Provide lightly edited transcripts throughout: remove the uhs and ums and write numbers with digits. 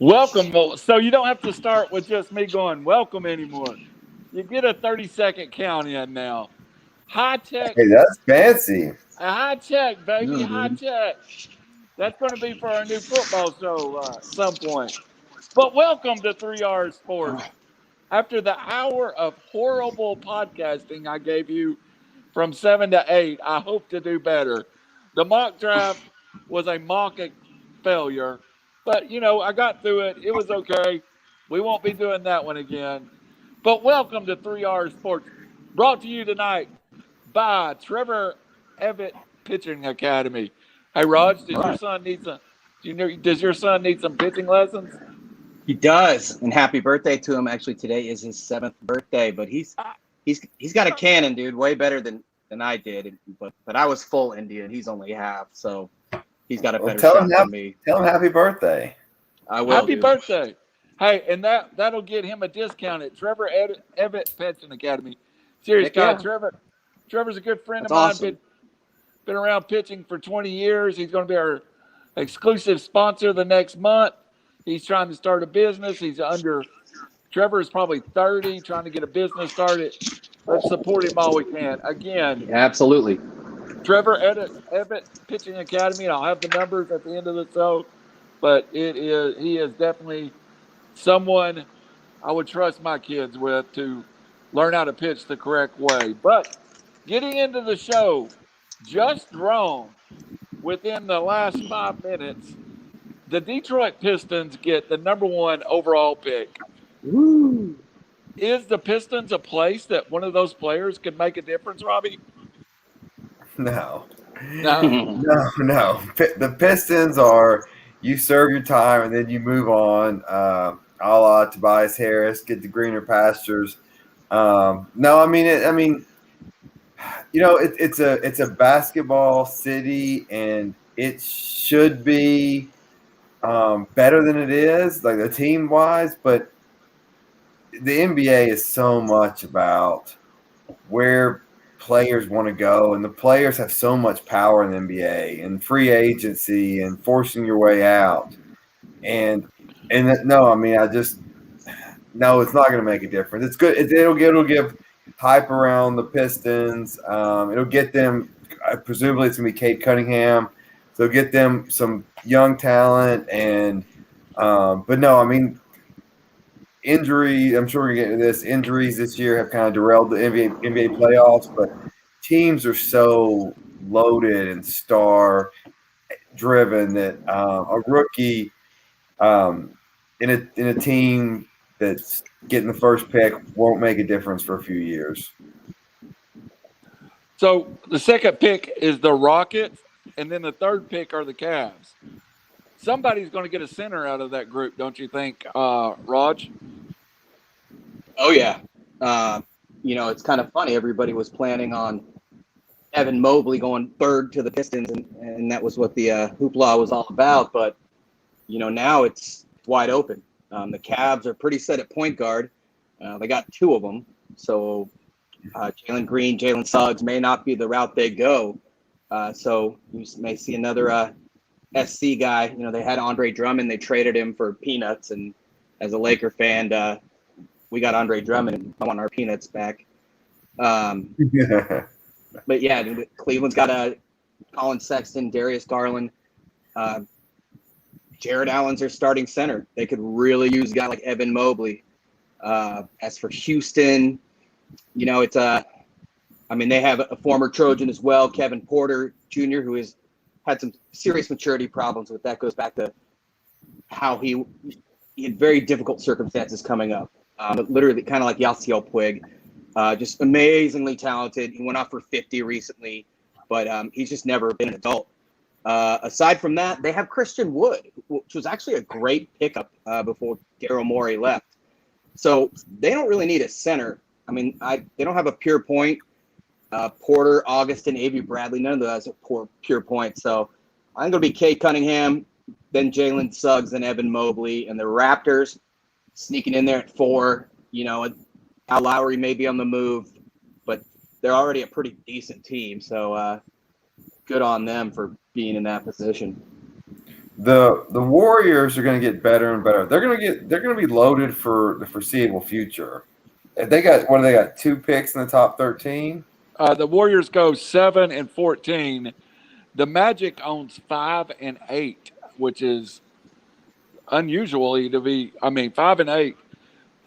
Welcome. So you don't have to start with just me going welcome anymore. You get a 30-second count in now. High tech, Hey, that's fancy. high tech, baby, No, high dude. tech. That's going to be for our new football show at some point. But welcome to 3R Sports. After the hour of horrible podcasting I gave you from 7 to 8, I hope to do better. The mock draft was a mock failure, but I got through it. It was okay. We won't be doing that one again. But welcome to 3R Sports, brought to you tonight by Trevor Evett Pitching Academy. Hey, Raj, All right. does your son need some pitching lessons? He does, and happy birthday to him. Actually, today is his 7th birthday, but he's got a cannon, dude, way better than I did. But I was full Indian. He's only half, so he's got a better shot than me. Tell him happy birthday. I will. Happy dude. birthday. Hey, and that'll get him a discount at Trevor Evett Pitching Academy. Serious Heck guy, yeah. Trevor's a good friend That's of mine. awesome. Been around pitching for 20 years. He's going to be our exclusive sponsor the next month. He's trying to start a business. Trevor is probably 30, trying to get a business started. Let's support him all we can. Again, Absolutely. Trevor Evett Pitching Academy. I'll have the numbers at the end of the show, but he is definitely someone I would trust my kids with to learn how to pitch the correct way. But getting into the show, just wrong within the last 5 minutes, the Detroit Pistons get the number 1 overall pick. Woo. Is the Pistons a place that one of those players could make a difference, Robbie? No. No. No. The Pistons are you serve your time and then you move on. A la Tobias Harris, get the greener pastures. It's a basketball city, and it should be better than it is, like the team wise. But the NBA is so much about where players want to go, and the players have so much power in the NBA and free agency and forcing your way out. And it's not going to make a difference. It's good. It'll give hype around the Pistons. It'll get them. Presumably, it's going to be Kate Cunningham. So get them some young talent. And but no, injury. I'm sure we're getting to this. Injuries this year have kind of derailed the NBA playoffs. But teams are so loaded and star driven that a rookie in a team that's getting the first pick won't make a difference for a few years. So the second pick is the Rockets, and then the third pick are the Cavs. Somebody's going to get a center out of that group, don't you think, Raj? Oh yeah. It's kind of funny. Everybody was planning on Evan Mobley going 3rd to the Pistons, and that was what the hoopla was all about. But now it's wide open. The Cavs are pretty set at point guard. They got 2 of them. So Jalen Green, Jalen Suggs may not be the route they go. So you may see another SC guy. They had Andre Drummond. They traded him for peanuts. And as a Laker fan, we got Andre Drummond, and I want our peanuts back. But yeah, Cleveland's got Colin Sexton, Darius Garland. Jared Allen's their starting center. They could really use a guy like Evan Mobley. As for Houston, they have a former Trojan as well, Kevin Porter Jr., who has had some serious maturity problems, but that goes back to how he had very difficult circumstances coming up. But literally kind of like Yasiel Puig, just amazingly talented. He went off for 50 recently, but he's just never been an adult. Aside from that, they have Christian Wood, which was actually a great pickup before Daryl Morey left. So they don't really need a center. They don't have a pure point. Porter, Augustin, Avery Bradley, none of those are pure points. So I'm going to be Kate Cunningham, then Jalen Suggs, then Evan Mobley, and the Raptors sneaking in there at 4. Al Lowry may be on the move, but they're already a pretty decent team. So good on them for being in that position. The Warriors are going to get better and better. They're going to be loaded for the foreseeable future. They got what do they got? 2 picks in the top 13. The Warriors go 7 and 14. The Magic owns 5 and 8, which is unusually to be. 5 and 8.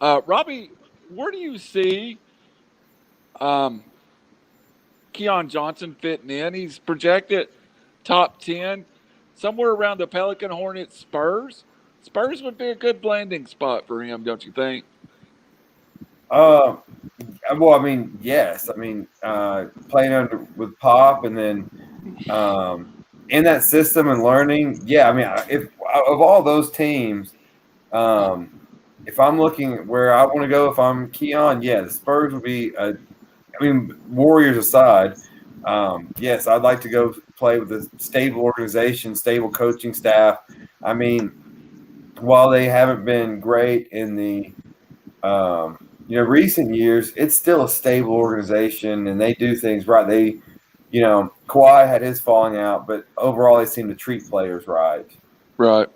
Robbie, where do you see Keon Johnson fitting in? He's projected top 10, somewhere around the Pelican, Hornets, Spurs. Spurs would be a good landing spot for him, don't you think? Well, yes. Playing under with Pop and then in that system and learning. Yeah, if of all those teams, if I'm looking at where I want to go, if I'm Keon, yeah, the Spurs would be. Warriors aside, yes, I'd like to go play with a stable organization, stable coaching staff. While they haven't been great in the recent years, it's still a stable organization and they do things right. They, Kawhi had his falling out, but overall they seem to treat players right. Right.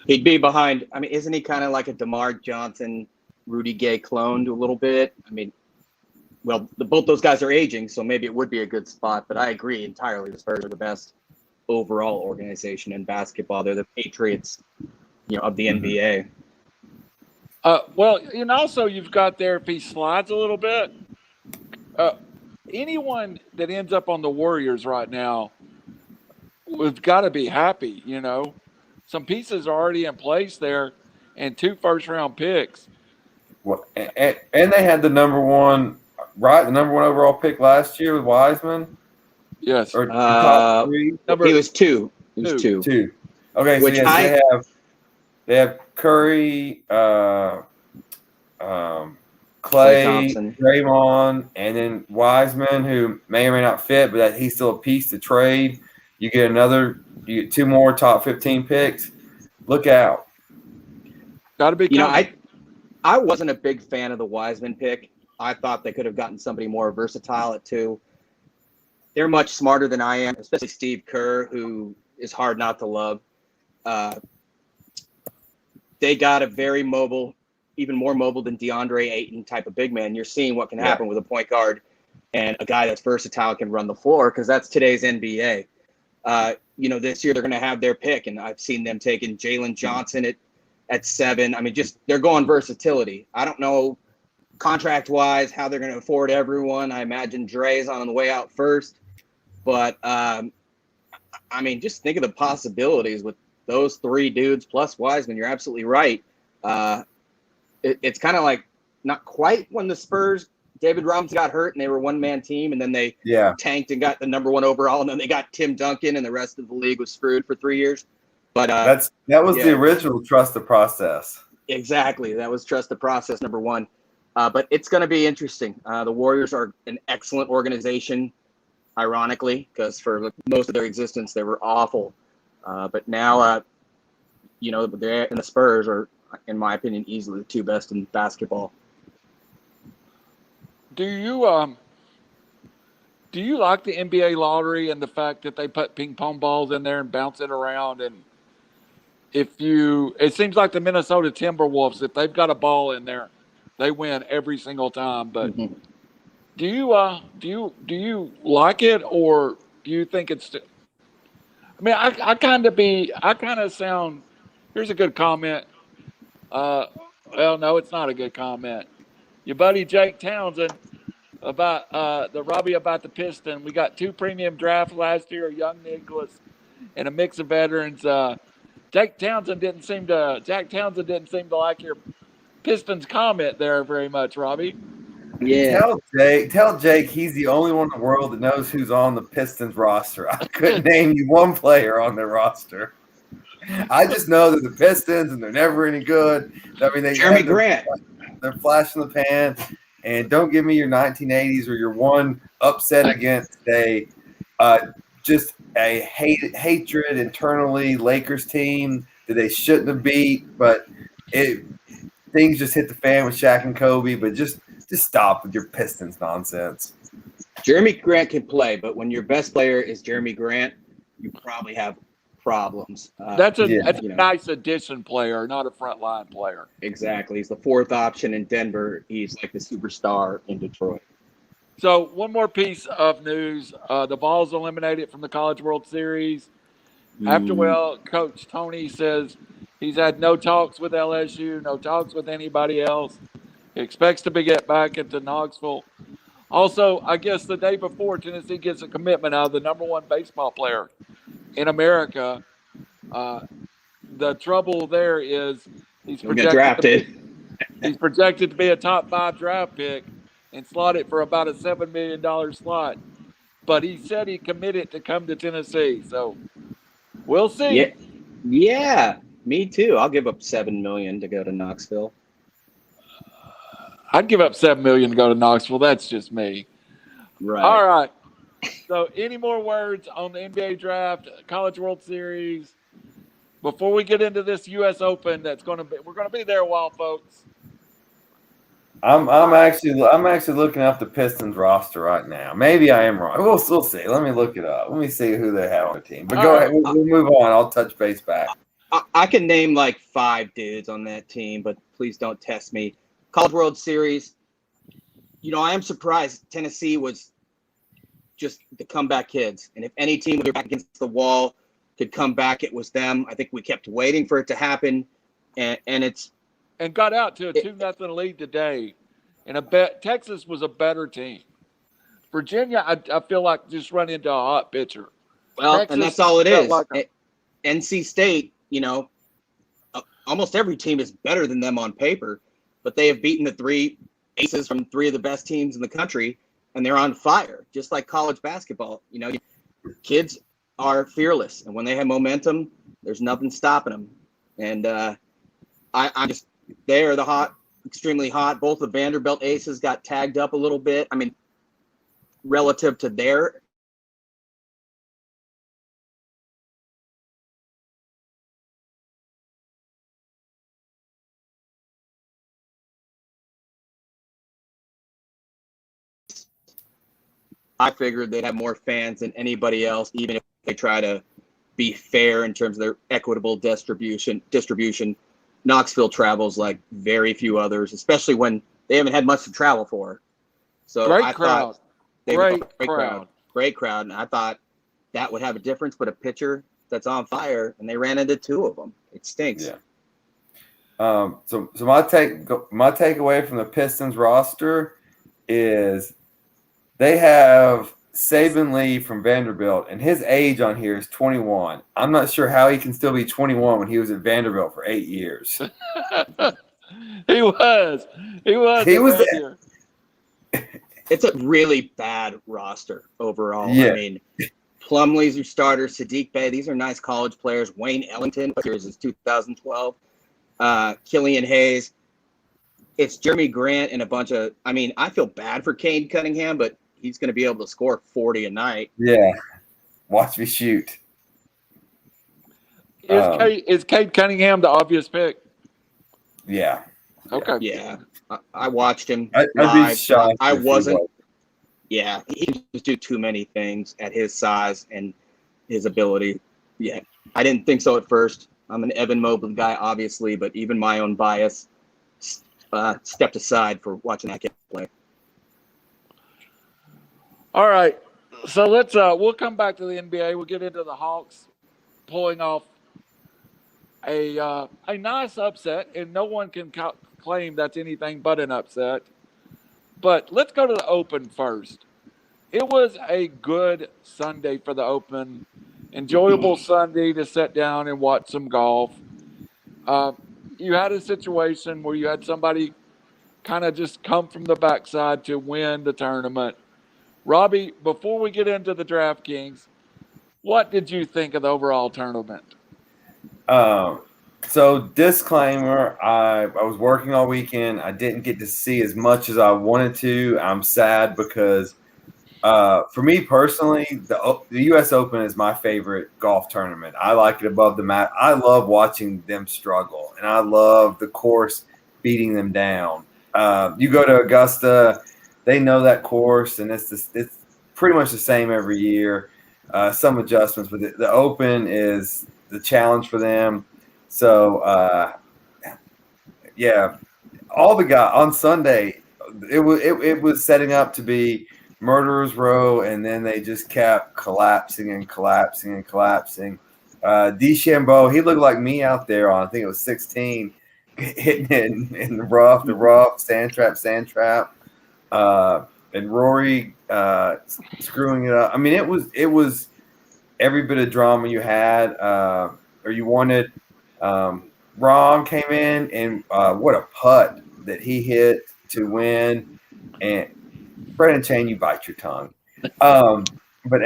He'd be behind. Isn't he kind of like a DeMar Johnson, Rudy Gay cloned a little bit? Both those guys are aging, so maybe it would be a good spot. But I agree entirely. The Spurs are the best overall organization in basketball. They're the Patriots, of the NBA. Also you've got there, if he slides a little bit, anyone that ends up on the Warriors right now, we've got to be happy. Some pieces are already in place there, and 2 first-round picks. Well, and they had the number one overall pick last year with Wiseman. Yes. Or top 3. He was 2. He was 2. 2. Okay, so yes, they have Curry, Clay, Draymond, and then Wiseman, who may or may not fit, but that he's still a piece to trade. You get 2 more top 15 picks. Look out. Got to be. I wasn't a big fan of the Wiseman pick. I thought they could have gotten somebody more versatile at 2. They're much smarter than I am, especially Steve Kerr, who is hard not to love. They got a very mobile, even more mobile than DeAndre Ayton type of big man. You're seeing what can happen with a point guard and a guy that's versatile and can run the floor, because that's today's NBA. This year they're going to have their pick, and I've seen them taking Jalen Johnson at 7. They're going versatility. I don't know contract-wise how they're going to afford everyone. I imagine Dre's on the way out first. But, just think of the possibilities with those 3 dudes plus Wiseman. You're absolutely right. It's kind of like not quite when the Spurs, David Robinson got hurt and they were one-man team, and then they tanked and got the number 1 overall, and then they got Tim Duncan, and the rest of the league was screwed for 3 years. But that was the original trust the process. Exactly. That was trust the process, number 1. But it's going to be interesting. The Warriors are an excellent organization, ironically, because for most of their existence they were awful. But now, they're and the Spurs are, in my opinion, easily the 2 best in basketball. Do you like the NBA lottery and the fact that they put ping pong balls in there and bounce it around? And it seems like the Minnesota Timberwolves, if they've got a ball in there, they win every single time. But do you like it, or do you think it's? I kind of sound. Here's a good comment. Well, no, it's not a good comment. Your buddy Jake Townsend about the Robbie about the Piston. We got 2 premium drafts last year, young Nicholas and a mix of veterans. Jack Townsend didn't seem to like your Pistons comment there very much, Robbie. Yeah. Tell Jake he's the only one in the world that knows who's on the Pistons roster. I couldn't name you one player on their roster. I just know that the Pistons, and they're never any good. Jeremy Grant. They're flash in the pan. And don't give me your 1980s or your one upset against just a hatred internally Lakers team that they shouldn't have beat. But things just hit the fan with Shaq and Kobe. But just stop with your Pistons nonsense. Jeremy Grant can play, but when your best player is Jeremy Grant, you probably have problems. That's a you know. nice addition player, not a frontline player. Exactly. He's the fourth option in Denver. He's like the superstar in Detroit. So one more piece of news: the Vols eliminated from the College World Series. After Coach Tony says he's had no talks with LSU, no talks with anybody else. He expects to get back into Knoxville. Also, I guess the day before, Tennessee gets a commitment out of the number one baseball player in America. The trouble there is he's He'll get projected drafted. to be a top 5 draft pick and slotted for about a $7 million slot. But he said he committed to come to Tennessee. So we'll see. Yeah, me too. I'll give up $7 million to go to Knoxville. I'd give up $7 million to go to Knoxville. That's just me. Right. All right. So any more words on the NBA draft, College World Series? Before we get into this U.S. Open, we're going to be there a while, folks. I'm actually looking up the Pistons roster right now. Maybe I am wrong. We'll see. Let me look it up. Let me see who they have on the team. But go ahead. We'll move on. I'll touch base back. I can name like 5 dudes on that team, but please don't test me. College World Series. I am surprised Tennessee was just the comeback kids. And if any team with their back against the wall could come back, it was them. I think we kept waiting for it to happen. And got out to a 2-0 lead today. And Texas was a better team. Virginia, I feel like just run into a hot pitcher. Well, Texas, and that's all it is. like NC State, almost every team is better than them on paper, but they have beaten the 3 aces from 3 of the best teams in the country, and they're on fire, just like college basketball. Kids are fearless, and when they have momentum, there's nothing stopping them. And they are extremely hot. Both the Vanderbilt aces got tagged up a little bit. I mean, relative to their I figured they'd have more fans than anybody else, even if they try to be fair in terms of their equitable distribution. Knoxville travels like very few others, especially when they haven't had much to travel for. So great crowd. Great crowd. And I thought that would have a difference, but a pitcher that's on fire, and they ran into 2 of them. It stinks. Yeah. So my takeaway from the Pistons roster is they have Saban Lee from Vanderbilt, and his age on here is 21. I'm not sure how he can still be 21 when he was at Vanderbilt for 8 years. He was there. It's a really bad roster overall. Yeah. I mean, Plumlee's your starter, Sadiq Bey. These are nice college players. Wayne Ellington, here's his 2012. Killian Hayes. It's Jeremy Grant and a bunch of – I feel bad for Cade Cunningham, but he's going to be able to score 40 a night. Yeah. Watch me shoot. Is Cade Cunningham the obvious pick? Yeah. Okay. Yeah. I watched him I'd live. be shocked. I wasn't. Yeah. He can just do too many things at his size and his ability. Yeah. I didn't think so at first. I'm an Evan Mobley guy, obviously, but even my own bias stepped aside for watching that kid play. All right. So we'll come back to the NBA. We'll get into the Hawks pulling off a nice upset, and no one can claim that's anything but an upset. But let's go to the Open first. It was a good Sunday for the Open. Enjoyable Sunday to sit down and watch some golf. You had a situation where you had somebody kind of just come from the backside to win the tournament. Robbie, before we get into the Draftkings, what did you think of the overall tournament? So disclaimer, I was working all weekend. I didn't get to see as much as I wanted to. I'm sad because for me personally, the U.S. Open is my favorite golf tournament. I like it above the mat. I love watching them struggle, and I love the course beating them down. You go to Augusta, they know that course, and it's pretty much the same every year. Some adjustments, but the Open is the challenge for them. So yeah, all the guys on Sunday, it was setting up to be Murderers Row, and then they just kept collapsing and collapsing and collapsing. DeChambeau, he looked like me out there on, I think it was 16, hitting it in the rough, sand trap. And Rory screwing it up. I mean, it was every bit of drama you had or you wanted. Rom came in, and what a putt that he hit to win. And Brendan Chain, you bite your tongue. But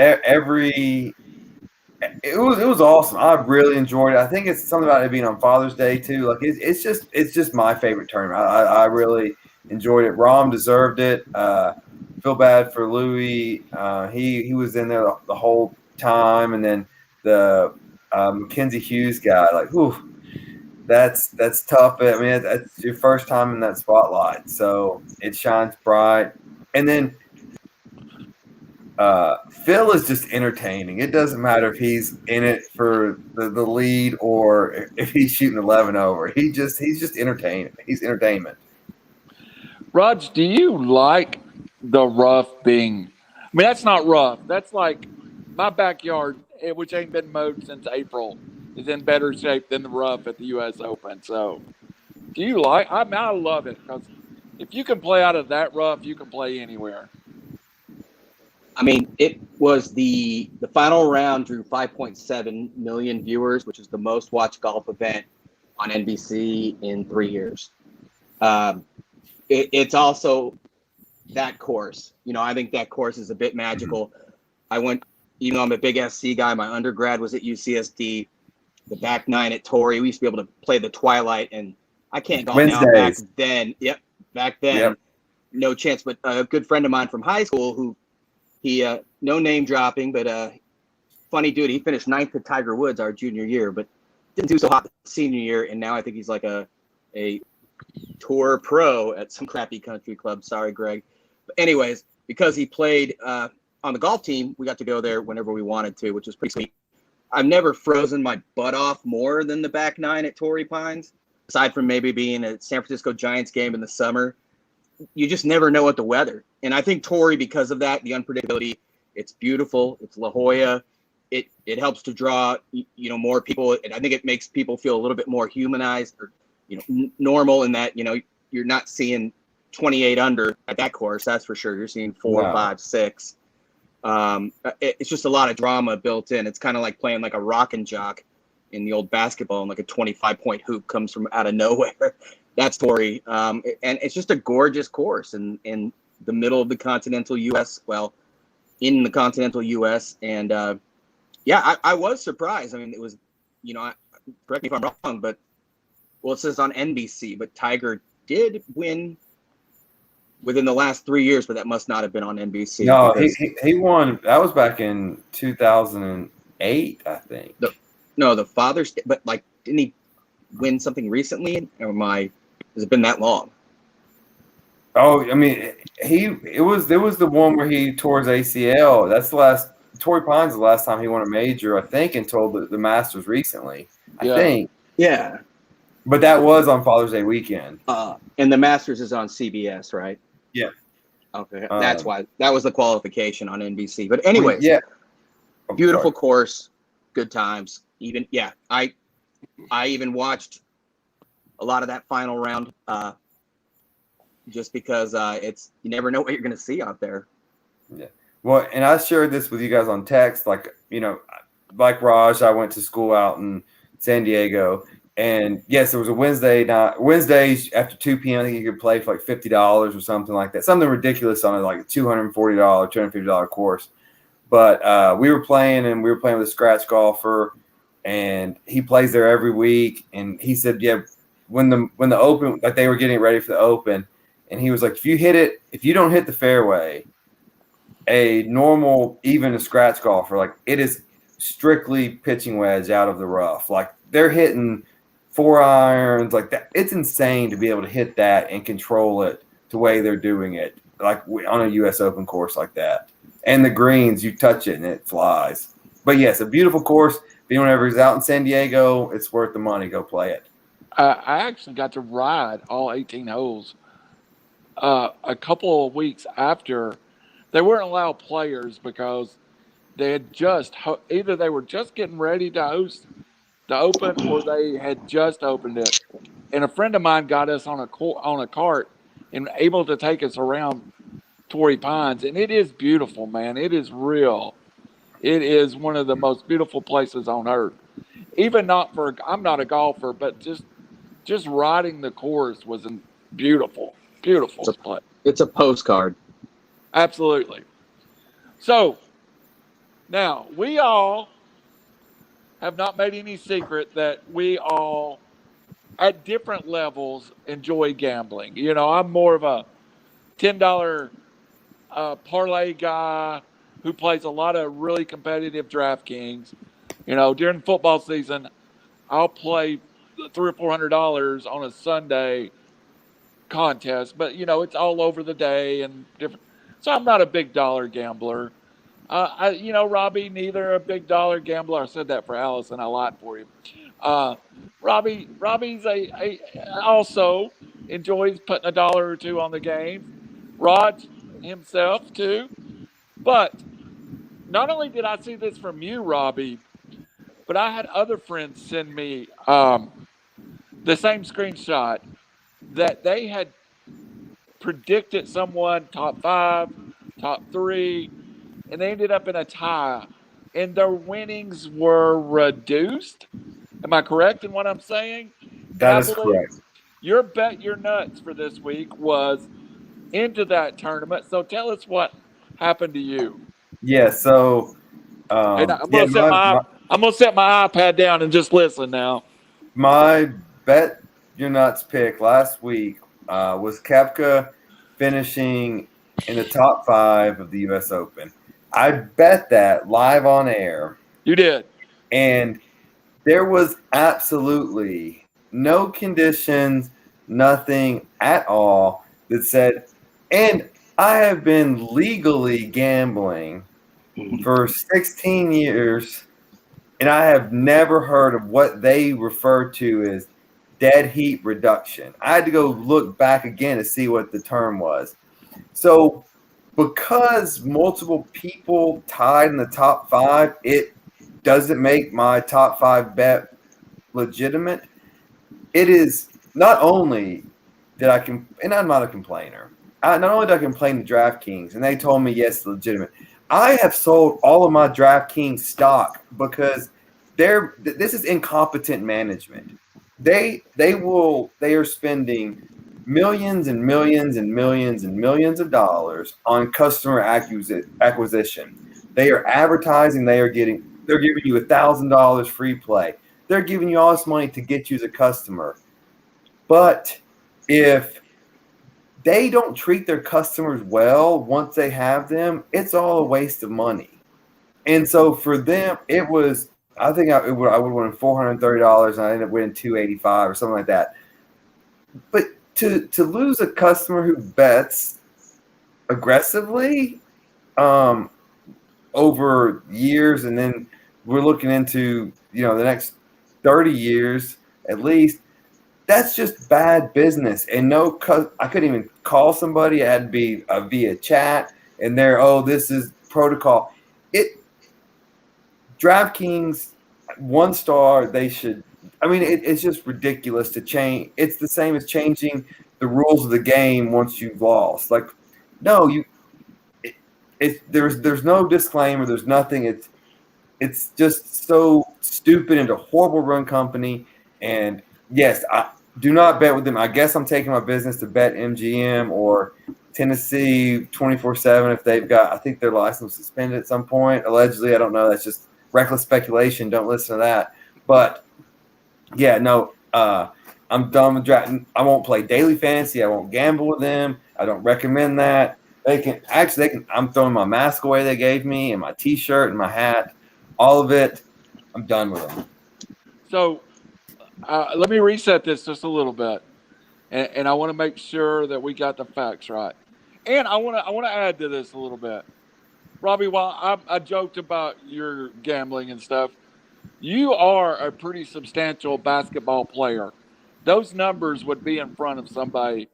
it was awesome. I really enjoyed it. I think it's something about it being on Father's Day too. Like it's just my favorite tournament. I really enjoyed it. Rom deserved it. Feel bad for Louis. He was in there the whole time, and then the Mackenzie Hughes guy, like, whew, that's tough. I mean, that's your first time in that spotlight, so it shines bright. And then Phil is just entertaining. It doesn't matter if he's in it for the lead or if he's shooting 11 over. He's just entertaining. He's entertainment. Raj, do you like the rough being? I mean, that's not rough. That's like my backyard, which ain't been mowed since April, is in better shape than the rough at the U.S. Open. So, do you like? I mean, I love it because if you can play out of that rough, you can play anywhere. I mean, it was the final round drew 5.7 million viewers, which is the most watched golf event on NBC in 3 years. It's also that course. You know, I think that course is a bit magical. I went, even though I'm a big SC guy, my undergrad was at UCSD. The back nine at Torrey, we used to be able to play the Twilight, and I can't golf now. Back then, no chance. But a good friend of mine from high school who no name dropping, but funny dude. He finished 9th at Tiger Woods our junior year, but didn't do so hot senior year. And now I think he's like a tour pro at some crappy country club. Sorry, Greg. But anyways, because he played on the golf team, we got to go there whenever we wanted to, which was pretty sweet. I've never frozen my butt off more than the back nine at Torrey Pines, aside from maybe being a San Francisco Giants game in the summer. You just never know what the weather. And I think Torrey, because of that, the unpredictability, it's beautiful. It's La Jolla. It helps to draw, more people. And I think it makes people feel a little bit more humanized or, normal in that, you're not seeing 28 under at that course. That's for sure. You're seeing 4, 5, 6. It's just a lot of drama built in. It's kind of like playing like a rock and jock in the old basketball, and like a 25-point hoop comes from out of nowhere. That's Torrey. And it's just a gorgeous course in the middle of the continental U.S. Well, in the continental U.S. And I was surprised. I mean, it was, correct me if I'm wrong, but it says on NBC, but Tiger did win within the last 3 years, but that must not have been on NBC. No, he won. That was back in 2008, I think. The Father's Day, but like, didn't he win something recently? Or has it been that long? Oh, I mean, there was the one where he tore his ACL. That's the last. Torrey Pines, the last time he won a major, I think, until the Masters recently. I think. Yeah. But that was on Father's Day weekend. And the Masters is on CBS, right? Yeah. Okay. That's why. That was the qualification on NBC. But anyways, beautiful course, good times. Even, I even watched a lot of that final round just because you never know what you're going to see out there. Yeah. Well, and I shared this with you guys on text. Like, like Raj, I went to school out in San Diego. And yes, there was a Wednesday night. Wednesdays after 2 p.m., I think you could play for like $50 or something like that. Something ridiculous on like a $240, $250 course. But we were playing with a scratch golfer, and he plays there every week. And he said, when the Open, like they were getting ready for the Open, and he was like, if you don't hit the fairway, a normal, even a scratch golfer, like it is strictly pitching wedge out of the rough. Like they're hitting 4 irons like that. It's insane to be able to hit that and control it the way they're doing it, like on a U.S. Open course like that. And the greens, you touch it and it flies. But yes, a beautiful course. if anyone ever is out in San Diego, it's worth the money. Go play it. I actually got to ride all 18 holes a couple of weeks after. They weren't allowed players because they had either they were just getting ready to host the Open or they had just opened it. And a friend of mine got us on a cart and able to take us around Torrey Pines, and it is beautiful, man. It is real. It is one of the most beautiful places on earth. Even I'm not a golfer, but just riding the course was beautiful, beautiful place. It's a postcard. Absolutely. So now we all have not made any secret that we all, at different levels, enjoy gambling. You know, I'm more of a $10 parlay guy who plays a lot of really competitive Draftkings. You know, during football season, I'll play $300 or $400 on a Sunday contest, but you know, it's all over the day and different. So I'm not a big dollar gambler. Robbie, neither a big dollar gambler. I said that for Alice, and I lied for you. Robbie's also enjoys putting a dollar or two on the game. Rod himself too. But not only did I see this from you, Robbie, but I had other friends send me the same screenshot that they had predicted someone top 5, top 3, and they ended up in a tie, and their winnings were reduced. Am I correct in what I'm saying? That is correct. Your bet your nuts for this week was into that tournament. So tell us what happened to you. Yeah, so and I'm gonna set my iPad down and just listen now. My bet your nuts pick last week was Koepka finishing in the top 5 of the U.S. Open. I bet that live on air. You did. And there was absolutely no conditions, nothing at all that said, and I have been legally gambling for 16 years, and I have never heard of what they refer to as dead heat reduction. I had to go look back again to see what the term was. So because multiple people tied in the top 5, it doesn't make my top 5 bet legitimate. It is not only and I'm not a complainer. Not only did I complain to DraftKings, and they told me, yes, legitimate. I have sold all of my DraftKings stock because this is incompetent management. They are spending millions and millions and millions and millions of dollars on customer acquisition. They are advertising. They're giving you $1,000 free play. They're giving you all this money to get you as a customer. But if they don't treat their customers well once they have them, it's all a waste of money. And so for them, it was, I think I would have won $430 and I ended up winning $285 or something like that. But to lose a customer who bets aggressively over years, and then we're looking into the next 30 years at least, that's just bad business. And I couldn't even call somebody. It had to be via chat, and this is protocol. DraftKings 1 star. They should. I mean, it's just ridiculous to change. It's the same as changing the rules of the game once you've lost. Like, no, there's no disclaimer. There's nothing. It's just so stupid and a horrible run company. And yes, I do not bet with them. I guess I'm taking my business to bet MGM or Tennessee 24/7 if they've got. I think their license suspended at some point. Allegedly, I don't know. That's just reckless speculation. Don't listen to that. But yeah, no, I'm done with drafting. I won't play daily fantasy. I won't gamble with them. I don't recommend that. They can. I'm throwing my mask away they gave me, and my T-shirt and my hat, all of it. I'm done with them. So let me reset this just a little bit, and I want to make sure that we got the facts right. And I want to add to this a little bit, Robbie. While I joked about your gambling and stuff, you are a pretty substantial basketball player. Those numbers would be in front of somebody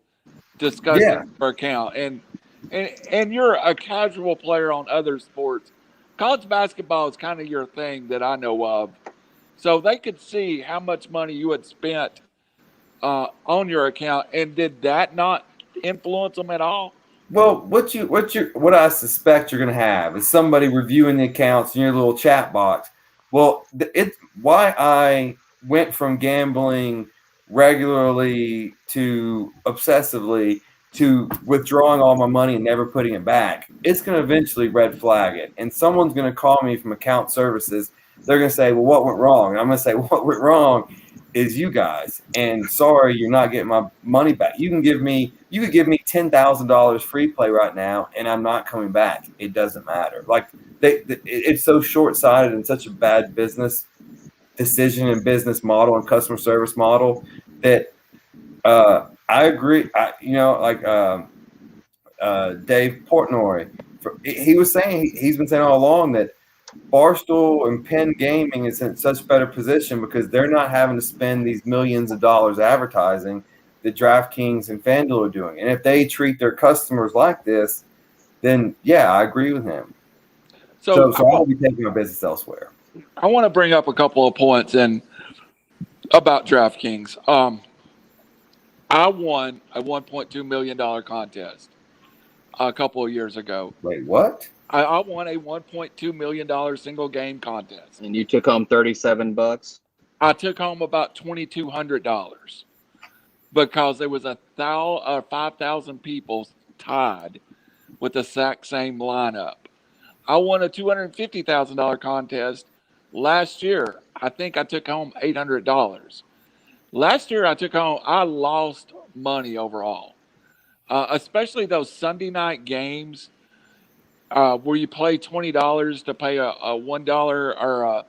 discussing Yeah. your account, and you're a casual player on other sports. College basketball is kind of your thing that I know of, so they could see how much money you had spent on your account. And did that not influence them at all? Well, what I suspect you're going to have is somebody reviewing the accounts in your little chat box. Well, it's why I went from gambling regularly to obsessively to withdrawing all my money and never putting it back. It's going to eventually red flag it, and someone's going to call me from account services. They're going to say, "Well, what went wrong?" And I'm going to say, "What went wrong is you guys, and sorry you're not getting my money back. You could give me $10,000 free play right now, and I'm not coming back. It doesn't matter." Like it's so short-sighted and such a bad business decision and business model and customer service model that I agree. Dave Portnoy, he was saying, he's been saying all along that Barstool and Penn Gaming is in such better position because they're not having to spend these millions of dollars advertising that Draftkings and FanDuel are doing. And if they treat their customers like this, then yeah, I agree with him. So I will be taking my business elsewhere. I want to bring up a couple of points about DraftKings. I won a $1.2 million contest a couple of years ago. Wait, what? I won a $1.2 million single game contest. And you took home $37. I took home about $2,200 because there was 5,000 people tied with the exact same lineup. I won a $250,000 contest last year. I think I took home $800. Last year I lost money overall, especially those Sunday night games where you play $20 to pay a $1 or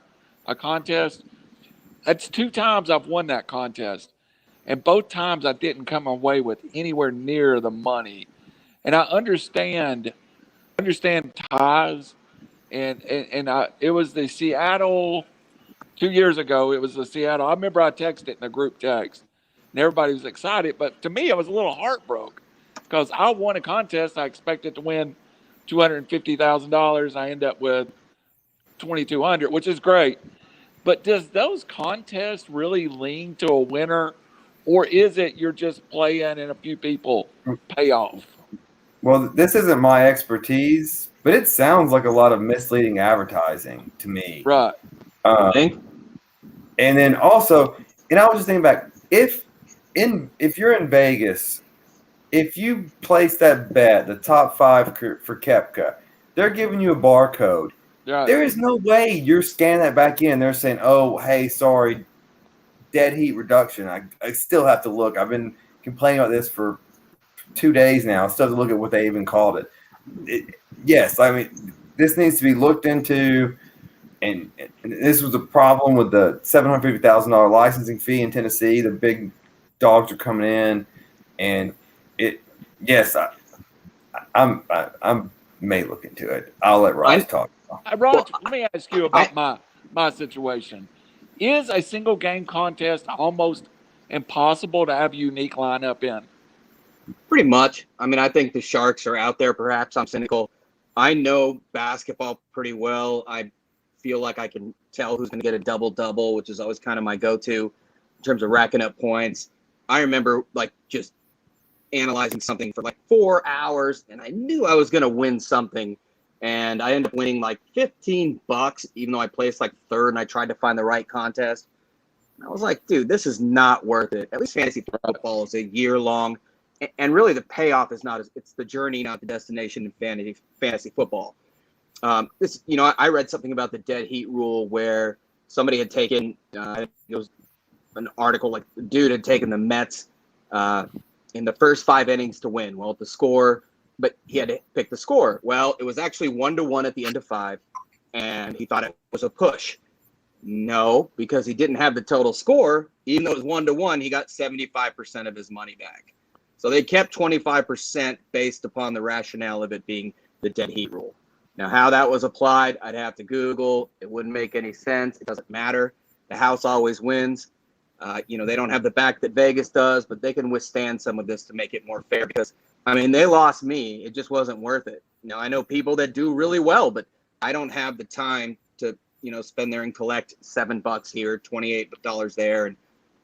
a contest. That's 2 times I've won that contest, and both times I didn't come away with anywhere near the money. And I understand ties, and it was the Seattle 2 years ago. It was the Seattle. I remember I texted it in a group text, and everybody was excited. But to me, I was a little heartbroken because I won a contest. I expected to win $250,000. I end up with $2,200, which is great. But does those contests really lean to a winner, or is it you're just playing and a few people pay off? Well, this isn't my expertise, but it sounds like a lot of misleading advertising to me. Right. And then also, and I was just thinking back, if you're in Vegas, if you place that bet, the top 5 for Koepka, they're giving you a barcode. Right. There is no way you're scanning that back in. They're saying, "Oh, hey, sorry, dead heat reduction." I still have to look. I've been complaining about this for 2 days now. I still have to look at what they even called it. Yes, I mean, this needs to be looked into. And this was a problem with the $750,000 licensing fee in Tennessee. The big dogs are coming in, and I may look into it. I'll let Ross talk. Raj, let me ask you about my situation. Is a single game contest almost impossible to have a unique lineup in? Pretty much. I mean, I think the Sharks are out there. Perhaps I'm cynical. I know basketball pretty well. I feel like I can tell who's going to get a double-double, which is always kind of my go-to in terms of racking up points. I remember just analyzing something for 4 hours, and I knew I was going to win something. And I ended up winning $15, even though I placed third and I tried to find the right contest. And I was like, dude, this is not worth it. At least fantasy football is a year long. And really the payoff is it's the journey, not the destination in fantasy football. I read something about the dead heat rule where somebody had taken, it was an article, the dude had taken the Mets in the first 5 innings to win. Well, the score, but he had to pick the score. Well, it was actually 1-1 at the end of 5, and he thought it was a push. No, because he didn't have the total score. Even though it was 1-1, he got 75% of his money back. So they kept 25% based upon the rationale of it being the dead heat rule. Now, how that was applied, I'd have to Google. It wouldn't make any sense. It doesn't matter. The house always wins. They don't have the back that Vegas does, but they can withstand some of this to make it more fair because, they lost me. It just wasn't worth it. I know people that do really well, but I don't have the time to, spend there and collect $7 here, $28 there, and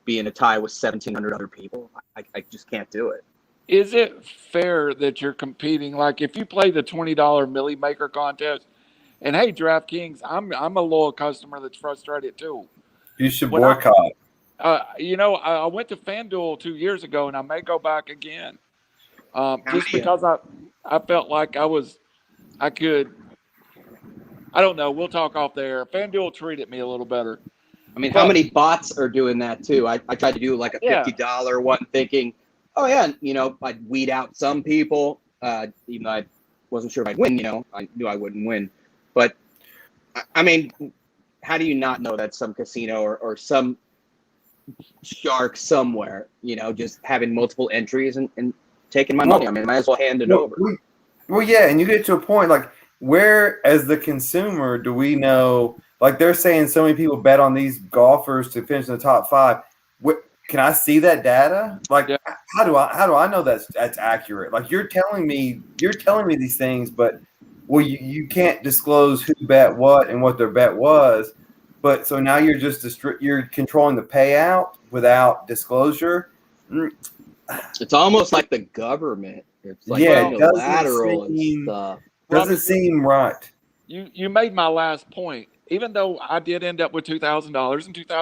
be in a tie with 1,700 other people. I just can't do it. Is it fair that you're competing? Like if you play the $20 Millie Maker contest, and hey, Draftkings, I'm a loyal customer that's frustrated too. You should boycott. I went to FanDuel 2 years ago, and I may go back again. Just because I felt like I could. I don't know. We'll talk off there. FanDuel treated me a little better. How many bots are doing that too? I tried to do like a $50 one, thinking, oh yeah, I'd weed out some people. Even though I wasn't sure if I'd win. I knew I wouldn't win. But how do you not know that some casino or some shark somewhere, just having multiple entries and taking my money? Might as well hand it over. Well, yeah, and you get to a point like where, as the consumer, do we know? Like they're saying, so many people bet on these golfers to finish in the top 5. Can I see that data? Like, how do I know that's accurate? Like you're telling me these things, but you can't disclose who bet what and what their bet was. But so now you're you're controlling the payout without disclosure. It's almost like the government. It's like unilateral and stuff. Doesn't seem right. You made my last point. Even though I did end up with $2,000 and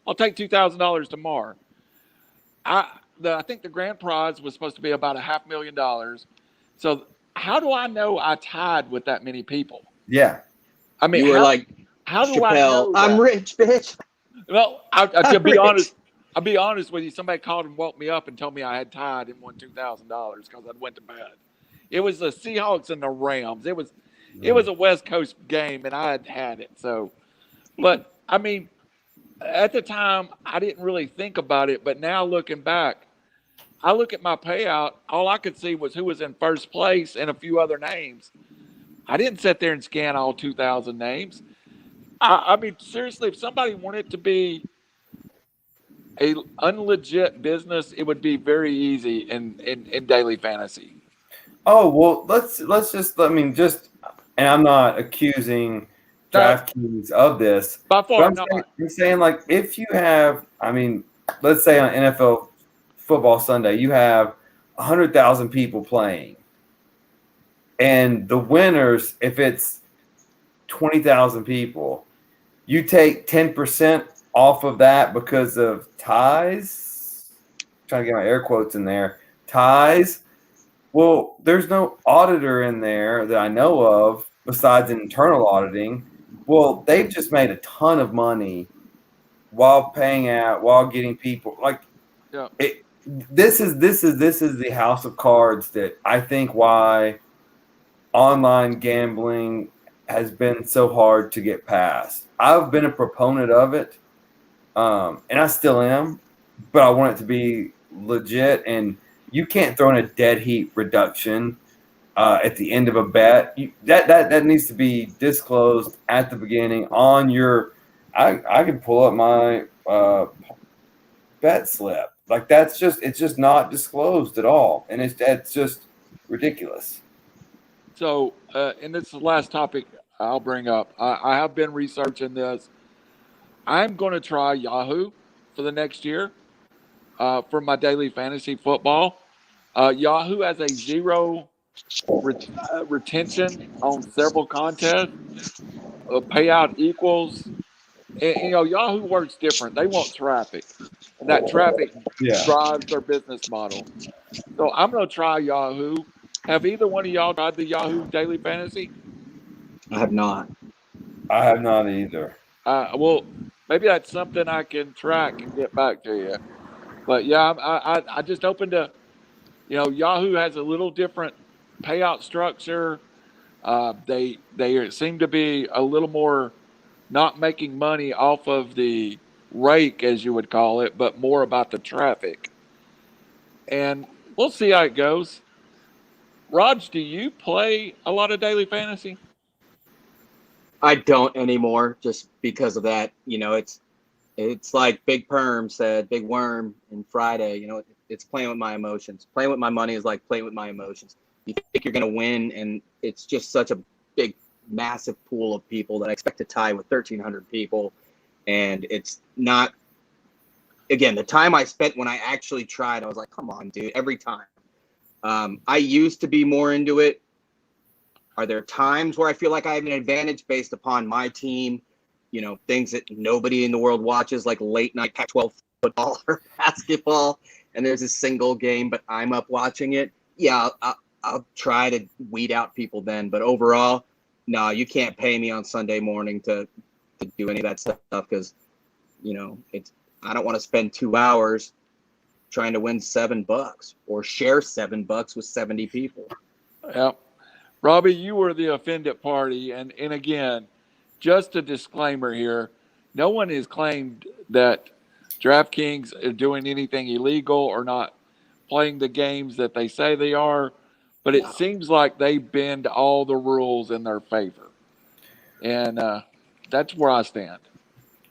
I'll take $2,000 tomorrow. I think the grand prize was supposed to be about $500,000. So how do I know I tied with that many people? Yeah. You were like, how do I know that? I'm rich, bitch. Well, I'll be honest. I'll be honest with you. Somebody called and woke me up and told me I had tied and won $2,000 because I went to bed. It was the Seahawks and the Rams. It was a West Coast game, and I had it. So, but at the time, I didn't really think about it. But now looking back, I look at my payout. All I could see was who was in first place and a few other names. I didn't sit there and scan all 2,000 names. Seriously, if somebody wanted to be a unlegit business, it would be very easy in daily fantasy. Oh, well, let's just, and I'm not accusing Draftkings of this. By far, I'm saying, like, if you have, let's say on NFL Football Sunday, you have 100,000 people playing. And the winners, if it's 20,000 people, you take 10% off of that because of ties. I'm trying to get my air quotes in there. Ties. Well, there's no auditor in there that I know of besides internal auditing. Well, they've just made a ton of money while paying out, while getting people This is the house of cards that I think why online gambling has been so hard to get past. I've been a proponent of it, and I still am, but I want it to be legit. And you can't throw in a dead heat reduction at the end of a bet. That needs to be disclosed at the beginning on your. I can pull up my bet slip. Like it's just not disclosed at all, and it's just ridiculous. So, and this is the last topic I'll bring up. I have been researching this. I'm going to try Yahoo for the next year for my daily fantasy football. Yahoo has a 0 retention on several contests. Payout equals, and, Yahoo works different. They want traffic, and that traffic drives their business model. So I'm going to try Yahoo. Have either one of y'all tried the Yahoo Daily Fantasy? I have not. I have not either. Well, maybe that's something I can track and get back to you. But yeah, I just opened a, Yahoo has a little different payout structure. They seem to be a little more not making money off of the rake, as you would call it, but more about the traffic. And we'll see how it goes. Raj, do you play a lot of daily fantasy? I don't anymore just because of that. It's like Big Perm said, Big Worm in Friday, it's playing with my emotions. Playing with my money is like playing with my emotions. You think you're going to win, and it's just such a big, massive pool of people that I expect to tie with 1,300 people. And it's not, again, the time I spent when I actually tried, I was like, come on, dude, every time. I used to be more into it. Are there times where I feel like I have an advantage based upon my team, things that nobody in the world watches, like late night Pac-12 football or basketball, and there's a single game, but I'm up watching it? Yeah, I'll try to weed out people then. But overall, no, you can't pay me on Sunday morning to do any of that stuff because, I don't want to spend 2 hours trying to win $7 or share $7 with 70 people. Yeah. Robbie, you were the offended party. And again, just a disclaimer here, no one has claimed that DraftKings are doing anything illegal or not playing the games that they say they are, but it seems like they bend all the rules in their favor. And that's where I stand.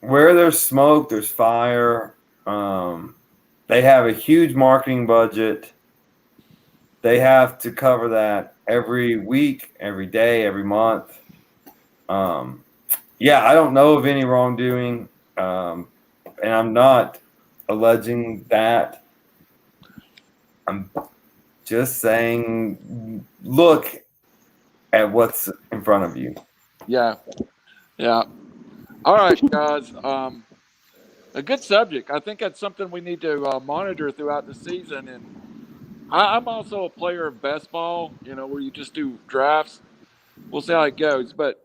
Where there's smoke, there's fire. They have a huge marketing budget. They have to cover that every week, every day, every month. I don't know of any wrongdoing, and I'm not alleging that. I'm just saying, look at what's in front of you. Yeah. All right, guys. A good subject. I think that's something we need to monitor throughout the season. And I'm also a player of best ball, where you just do drafts. We'll see how it goes. But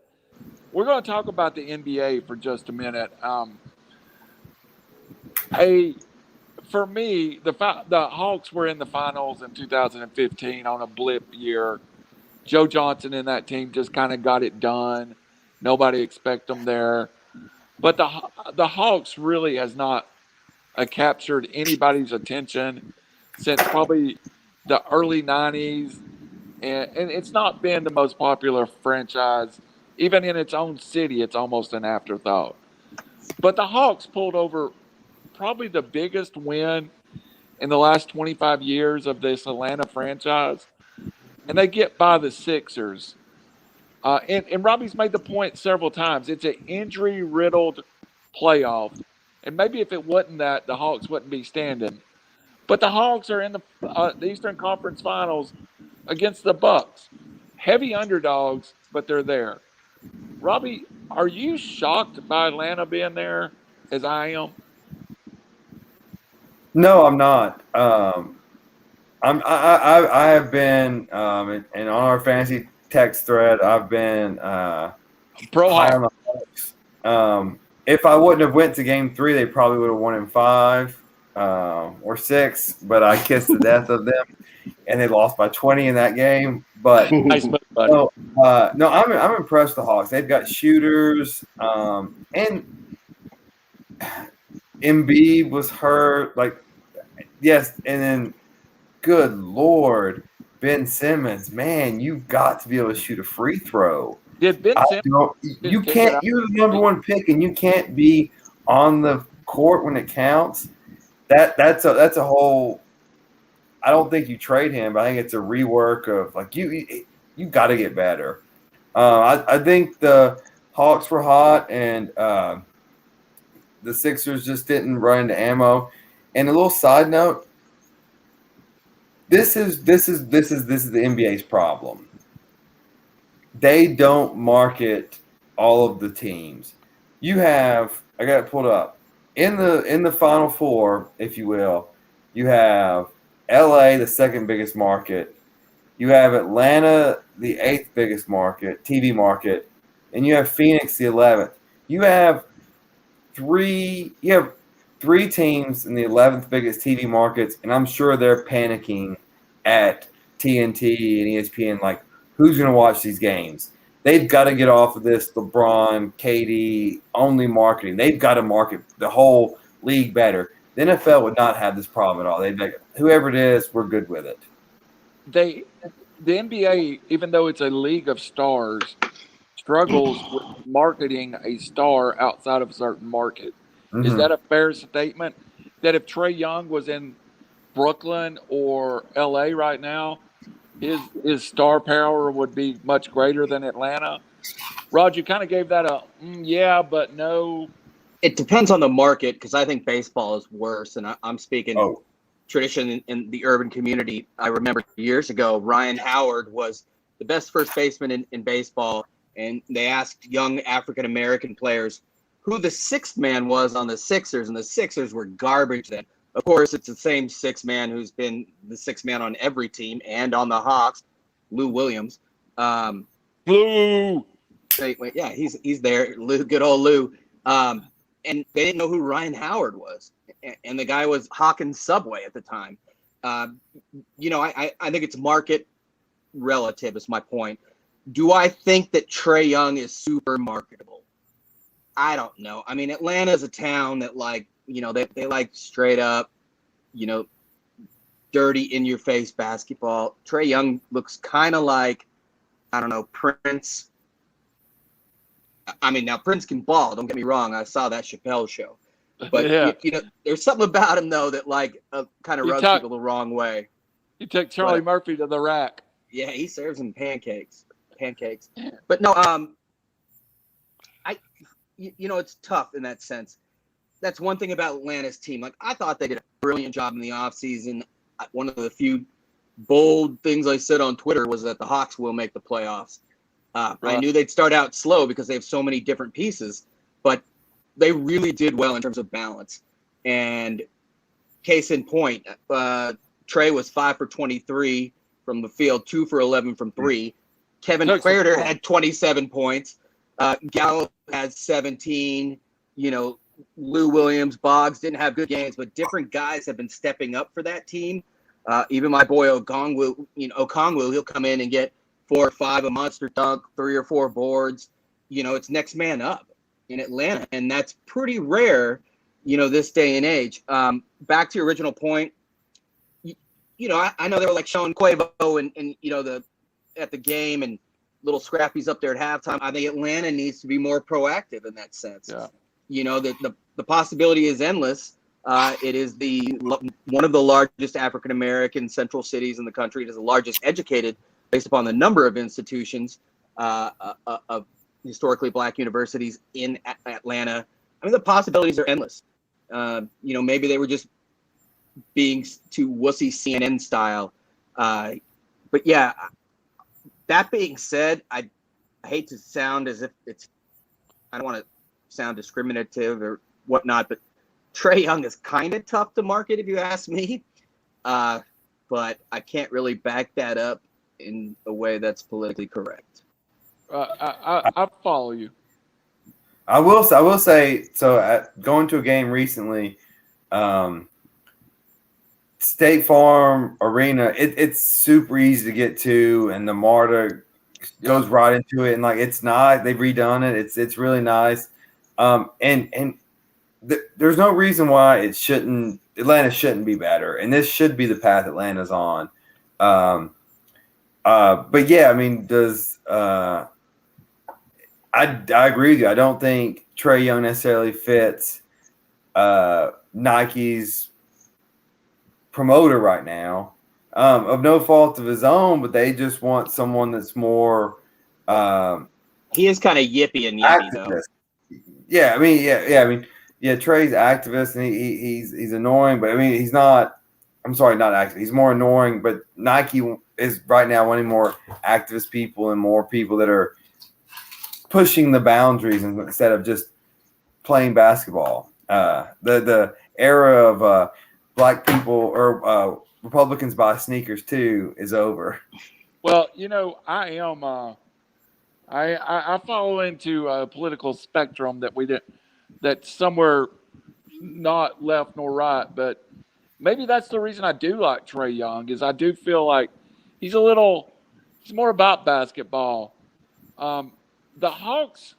we're going to talk about the NBA for just a minute. For me, the Hawks were in the finals in 2015 on a blip year. Joe Johnson and that team just kind of got it done. Nobody expect them there. But the Hawks really has not captured anybody's attention since probably the early 90s. And it's not been the most popular franchise. Even in its own city, it's almost an afterthought. But the Hawks pulled over probably the biggest win in the last 25 years of this Atlanta franchise. And they get by the Sixers. And Robbie's made the point several times. It's an injury-riddled playoff. And maybe if it wasn't that, the Hawks wouldn't be standing. But the Hawks are in the Eastern Conference Finals against the Bucks. Heavy underdogs, but they're there. Robbie, are you shocked by Atlanta being there as I am? No, I'm not. I have been, and on our fantasy text thread, I've been Pro high on Hawk. the Hawks. If I wouldn't have went to Game 3, they probably would have won in 5 or 6. But I kissed the death of them, and they lost by 20 in that game. But Nice move, buddy. no, I'm impressed with the Hawks. They've got shooters, and Embiid was hurt. Yes, and then good Lord, Ben Simmons, man, you've got to be able to shoot a free throw. Did Ben Simmons? You can't. You're the number one pick, and you can't be on the court when it counts. That's a whole. I don't think you trade him, but I think it's a rework of you got to get better. I think the Hawks were hot, and the Sixers just didn't run into ammo. And a little side note. This is the NBA's problem. They don't market all of the teams. I got it pulled up. In the Final Four, if you will, you have LA, the second biggest market. You have Atlanta, the 8th biggest market, TV market, and you have Phoenix, the 11th. You have three teams in the 11th biggest TV markets, and I'm sure they're panicking at TNT and ESPN, who's going to watch these games? They've got to get off of this LeBron, KD only marketing. They've got to market the whole league better. The NFL would not have this problem at all. They'd be like, whoever it is, we're good with it. The NBA, even though it's a league of stars, struggles with marketing a star outside of a certain market. Is Mhm. that a fair statement? That if Trae Young was in Brooklyn or LA right now, his star power would be much greater than Atlanta? Rod, you kind of gave that a yeah, but no. It depends on the market because I think baseball is worse, and I'm speaking Oh, tradition in the urban community. I remember years ago, Ryan Howard was the best first baseman in baseball, and they asked young African American players who the sixth man was on the Sixers, and the Sixers were garbage then. Of course, it's the same sixth man who's been the sixth man on every team and on the Hawks, Lou Williams. Blue. Yeah, he's there, Lou, good old Lou. And they didn't know who Ryan Howard was, and the guy was hawking Subway at the time. I think it's market relative is my point. Do I think that Trae Young is super marketable? I don't know. I mean, Atlanta's a town that they like straight up, dirty in your face basketball. Trae Young looks kind of like, I don't know, Prince. I mean, now Prince can ball. Don't get me wrong. I saw that Chappelle show, but Yeah. there's something about him though that kind of rubs people the wrong way. You took Charlie Murphy to the rack. Yeah, he serves him pancakes. But no, it's tough in that sense. That's one thing about Atlanta's team. Like, I thought they did a brilliant job in the offseason. One of the few bold things I said on Twitter was that the Hawks will make the playoffs. Right. I knew they'd start out slow because they have so many different pieces, but they really did well in terms of balance. And case in point, Trae was 5 for 23 from the field, 2 for 11 from 3. Kevin Huerter had 27 points. Gallo had 17. Lou Williams, Boggs didn't have good games, but different guys have been stepping up for that team. Even my boy Okongwu, he'll come in and get 4 or 5 a monster dunk, 3 or 4 boards. It's next man up in Atlanta, and that's pretty rare, this day and age. Back to your original point, I know they were like showing Quavo and at the game and little scrappies up there at halftime. I think Atlanta needs to be more proactive in that sense. Yeah. The possibility is endless. It is one of the largest African American central cities in the country. It is the largest educated, based upon the number of institutions of historically black universities in Atlanta. I mean, the possibilities are endless. Maybe they were just being too wussy CNN style. But yeah, that being said, I hate to sound as if I don't want to sound discriminative or whatnot, but Trae Young is kind of tough to market if you ask me. But I can't really back that up in a way that's politically correct. I follow you. I will say. So, going to a game recently, State Farm Arena. It's super easy to get to, and the MARTA goes right into it. And it's not. They've redone it. It's really nice. There's no reason why Atlanta shouldn't be better, and this should be the path Atlanta's on. But yeah, I mean, I agree with you. I don't think Trae Young necessarily fits Nike's promoter right now, of no fault of his own, but they just want someone that's more. He is kind of yippy and yippy though. Yeah, I mean, Trae's activist, and he's annoying, but I mean, he's not. I'm sorry, not active. He's more annoying, but Nike is right now wanting more activist people and more people that are pushing the boundaries instead of just playing basketball. The era of black people or Republicans buy sneakers too is over. Well, I am. I follow into a political spectrum that's somewhere not left nor right, but maybe that's the reason I do like Trae Young is I do feel like he's more about basketball. The Hawks,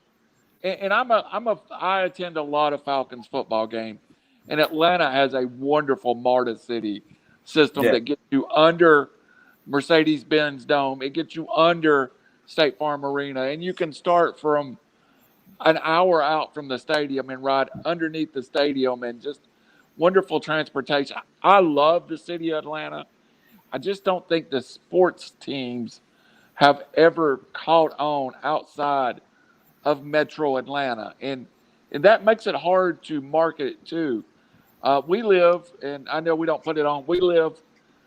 and I attend a lot of Falcons football games, and Atlanta has a wonderful MARTA City system that gets you under Mercedes-Benz Dome. It gets you under State Farm Arena, and you can start from an hour out from the stadium and ride underneath the stadium, and just wonderful transportation. I love the city of Atlanta. I just don't think the sports teams have ever caught on outside of Metro Atlanta, and that makes it hard to market it too. We live, and I know we don't put it on. We live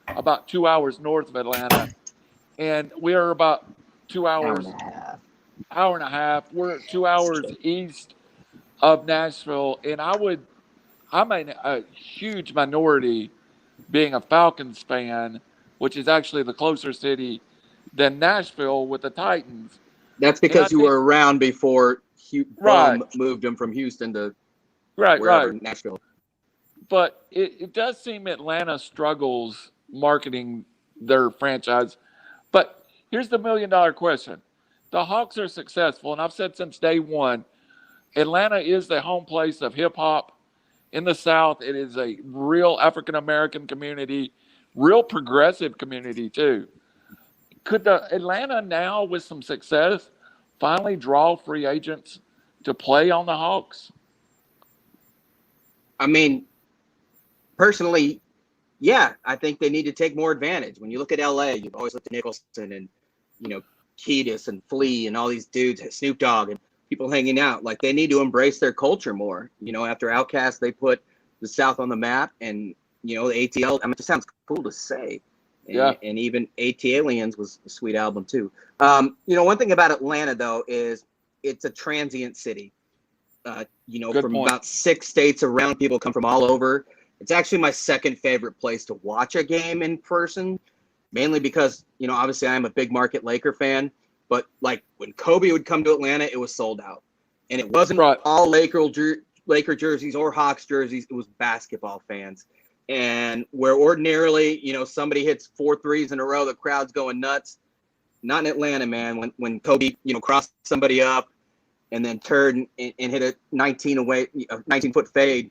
about 2 hours north of Atlanta, and we are about 2 hours, hour and a half. We're 2 hours east of Nashville, and I'm a huge minority being a Falcons fan, which is actually the closer city than Nashville with the Titans. That's because you were around before Right. moved them from Houston to right. Nashville. But it does seem Atlanta struggles marketing their franchise. But here's the $1 million question. The Hawks are successful, and I've said since day one, Atlanta is the home place of hip-hop in the South. It is a real African-American community, real progressive community too. Could the Atlanta now, with some success, finally draw free agents to play on the Hawks? I mean, personally, yeah, I think they need to take more advantage. When you look at LA, you've always looked at Nicholson and, Kiedis and Flea and all these dudes, Snoop Dogg and people hanging out. Like, they need to embrace their culture more. After Outkast, they put the South on the map, and, the ATL, it just sounds cool to say. And even AT Aliens was a sweet album too. One thing about Atlanta though is it's a transient city. From about 6 states around, people come from all over. It's actually my second favorite place to watch a game in person, mainly because, obviously I'm a big market Laker fan, but like when Kobe would come to Atlanta, it was sold out. And it wasn't all Laker jerseys or Hawks jerseys. It was basketball fans. And where ordinarily, somebody hits 4 threes in a row, the crowd's going nuts. Not in Atlanta, man. When Kobe, crossed somebody up and then turned and hit a 19-foot fade,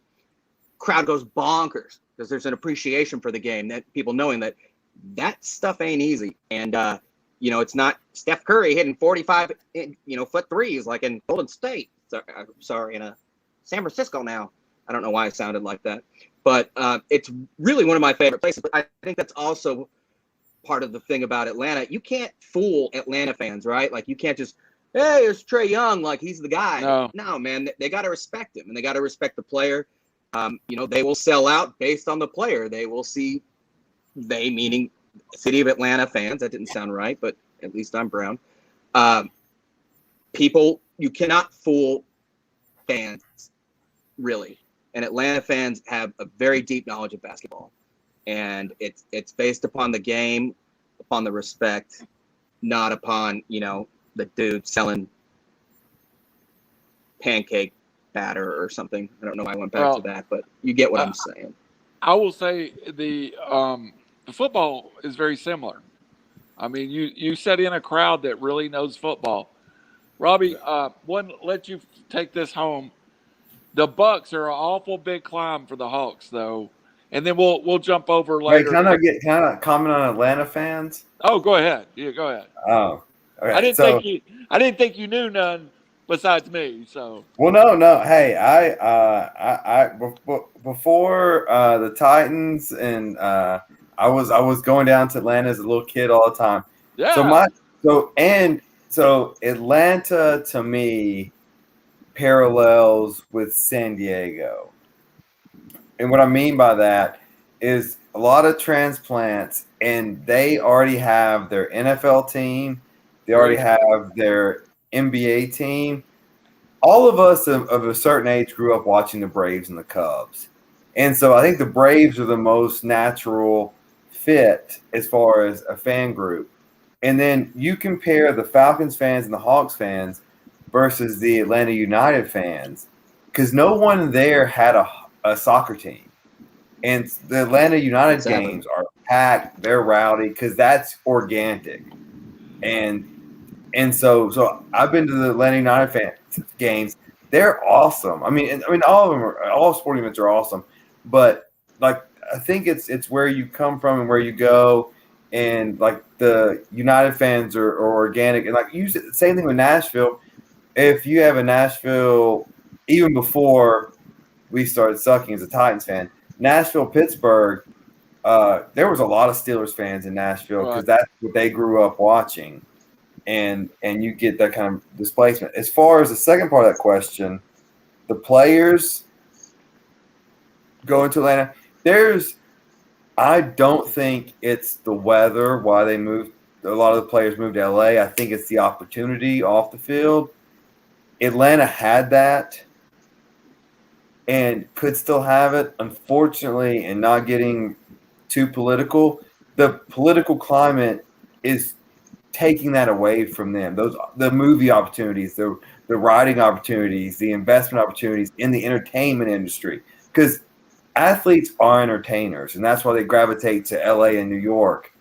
crowd goes bonkers because there's an appreciation for the game, that people knowing that stuff ain't easy. And, it's not Steph Curry hitting 45, foot threes like in Golden State. Sorry, in San Francisco now. I don't know why I sounded like that. But it's really one of my favorite places. But I think that's also part of the thing about Atlanta. You can't fool Atlanta fans, right? Like, you can't just, hey, there's Trae Young, like he's the guy. No, man, they got to respect him, and they got to respect the player. They will sell out based on the player. They will see, they meaning city of Atlanta fans. That didn't sound right, but at least I'm brown. People, you cannot fool fans, really. And Atlanta fans have a very deep knowledge of basketball, and it's based upon the game, upon the respect, not upon the dude selling pancake batter or something. I don't know why I went back to that, but you get what I'm saying. I will say the football is very similar. I mean, you set in a crowd that really knows football. Robbie, let you take this home. The Bucks are an awful big climb for the Hawks, though, and then we'll jump over later. Wait, can I comment on Atlanta fans? Oh, go ahead. Yeah, go ahead. Oh, okay. I didn't think you knew none besides me. So. Well, no. Hey, I before the Titans, and I was going down to Atlanta as a little kid all the time. Yeah. So Atlanta to me parallels with San Diego. And what I mean by that is a lot of transplants, and they already have their NFL team. They already have their NBA team. All of us of a certain age grew up watching the Braves and the Cubs. And so I think the Braves are the most natural fit as far as a fan group. And then you compare the Falcons fans and the Hawks fans versus the Atlanta United fans, because no one there had a soccer team. And the Atlanta United games are packed, they're rowdy, because that's organic. And so I've been to the Atlanta United fan games. They're awesome. I mean, all of them all sporting events are awesome. But like, I think it's where you come from and where you go. and like the United fans are organic, and like usually same thing with Nashville. If you have a Nashville, even before we started sucking as a Titans fan, Nashville, Pittsburgh, there was a lot of Steelers fans in Nashville because that's what they grew up watching, and you get that kind of displacement. As far as the second part of that question, the players going to Atlanta, I don't think it's the weather why they moved. A lot of the players moved to LA. I think it's the opportunity off the field. Atlanta had that and could still have it. Unfortunately, and not getting too political, the political climate is taking that away from them. The movie opportunities, the writing opportunities, the investment opportunities in the entertainment industry. Because athletes are entertainers, and that's why they gravitate to LA and New York.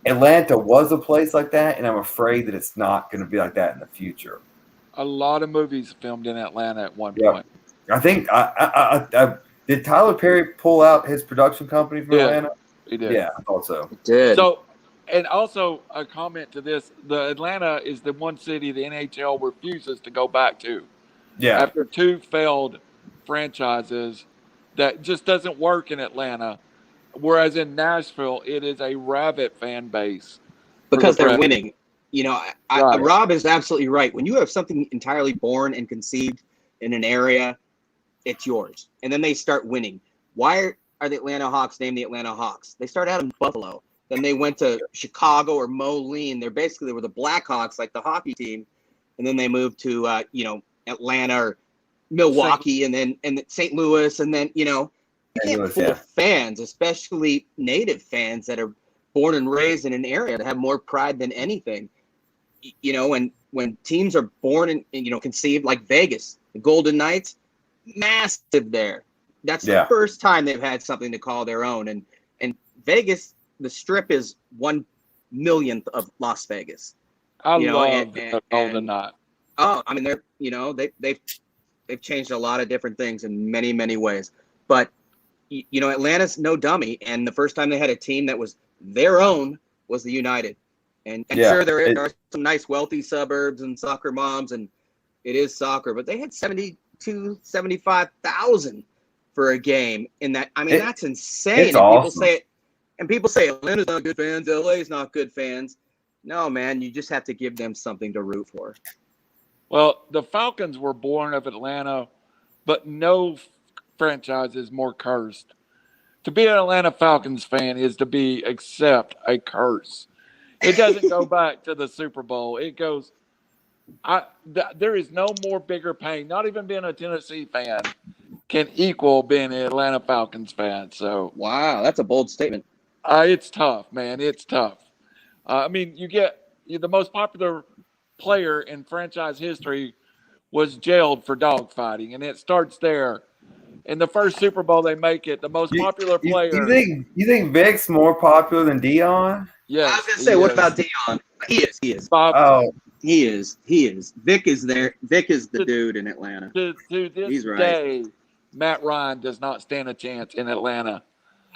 Atlanta was a place like that, and I'm afraid that it's not going to be like that in the future. A lot of movies filmed in Atlanta at one point. I think did Tyler Perry pull out his production company from Atlanta? He did. Yeah, I thought so. He did. So, and also a comment to this: the Atlanta is the one city the NHL refuses to go back to. Yeah. After 2 failed franchises, that just doesn't work in Atlanta. Whereas in Nashville, it is a rabid fan base because they're winning. You know, Right. Rob is absolutely right. When you have something entirely born and conceived in an area, it's yours. And then they start winning. Why are the Atlanta Hawks named the Atlanta Hawks? They started out in Buffalo. Then they went to Chicago or Moline. They were the Blackhawks, like the hockey team. And then they moved to, Atlanta or Milwaukee and then St. Louis. And then, you can't fool fans, especially native fans that are born and raised in an area that have more pride than anything. When teams are born and conceived, like Vegas, the Golden Knights, massive there. That's the first time they've had something to call their own. And Vegas, the Strip is 1/1,000,000th of Las Vegas. I love the Golden Knights. Oh, I mean, they've changed a lot of different things in many, many ways. But Atlanta's no dummy, and the first time they had a team that was their own was the United. And sure, there are some nice wealthy suburbs and soccer moms, and it is soccer, but they had 75,000 for a game in that. I mean, that's insane. And awesome. People say Atlanta's not good fans, LA's not good fans. No, man, you just have to give them something to root for. Well, the Falcons were born of Atlanta, but no franchise is more cursed. To be an Atlanta Falcons fan is to accept a curse. It doesn't go back to the Super Bowl. It goes, there is no more bigger pain. Not even being a Tennessee fan can equal being an Atlanta Falcons fan. So wow, that's a bold statement. It's tough, man. It's tough. I mean, the most popular player in franchise history was jailed for dogfighting, and it starts there. In the first Super Bowl they make it, the most popular player. You think Vic's more popular than Dion? Yeah. I was gonna say, what about Dion? He is. Bob, he is. Vic is there. Vic is the dude in Atlanta. To this day, Matt Ryan does not stand a chance in Atlanta.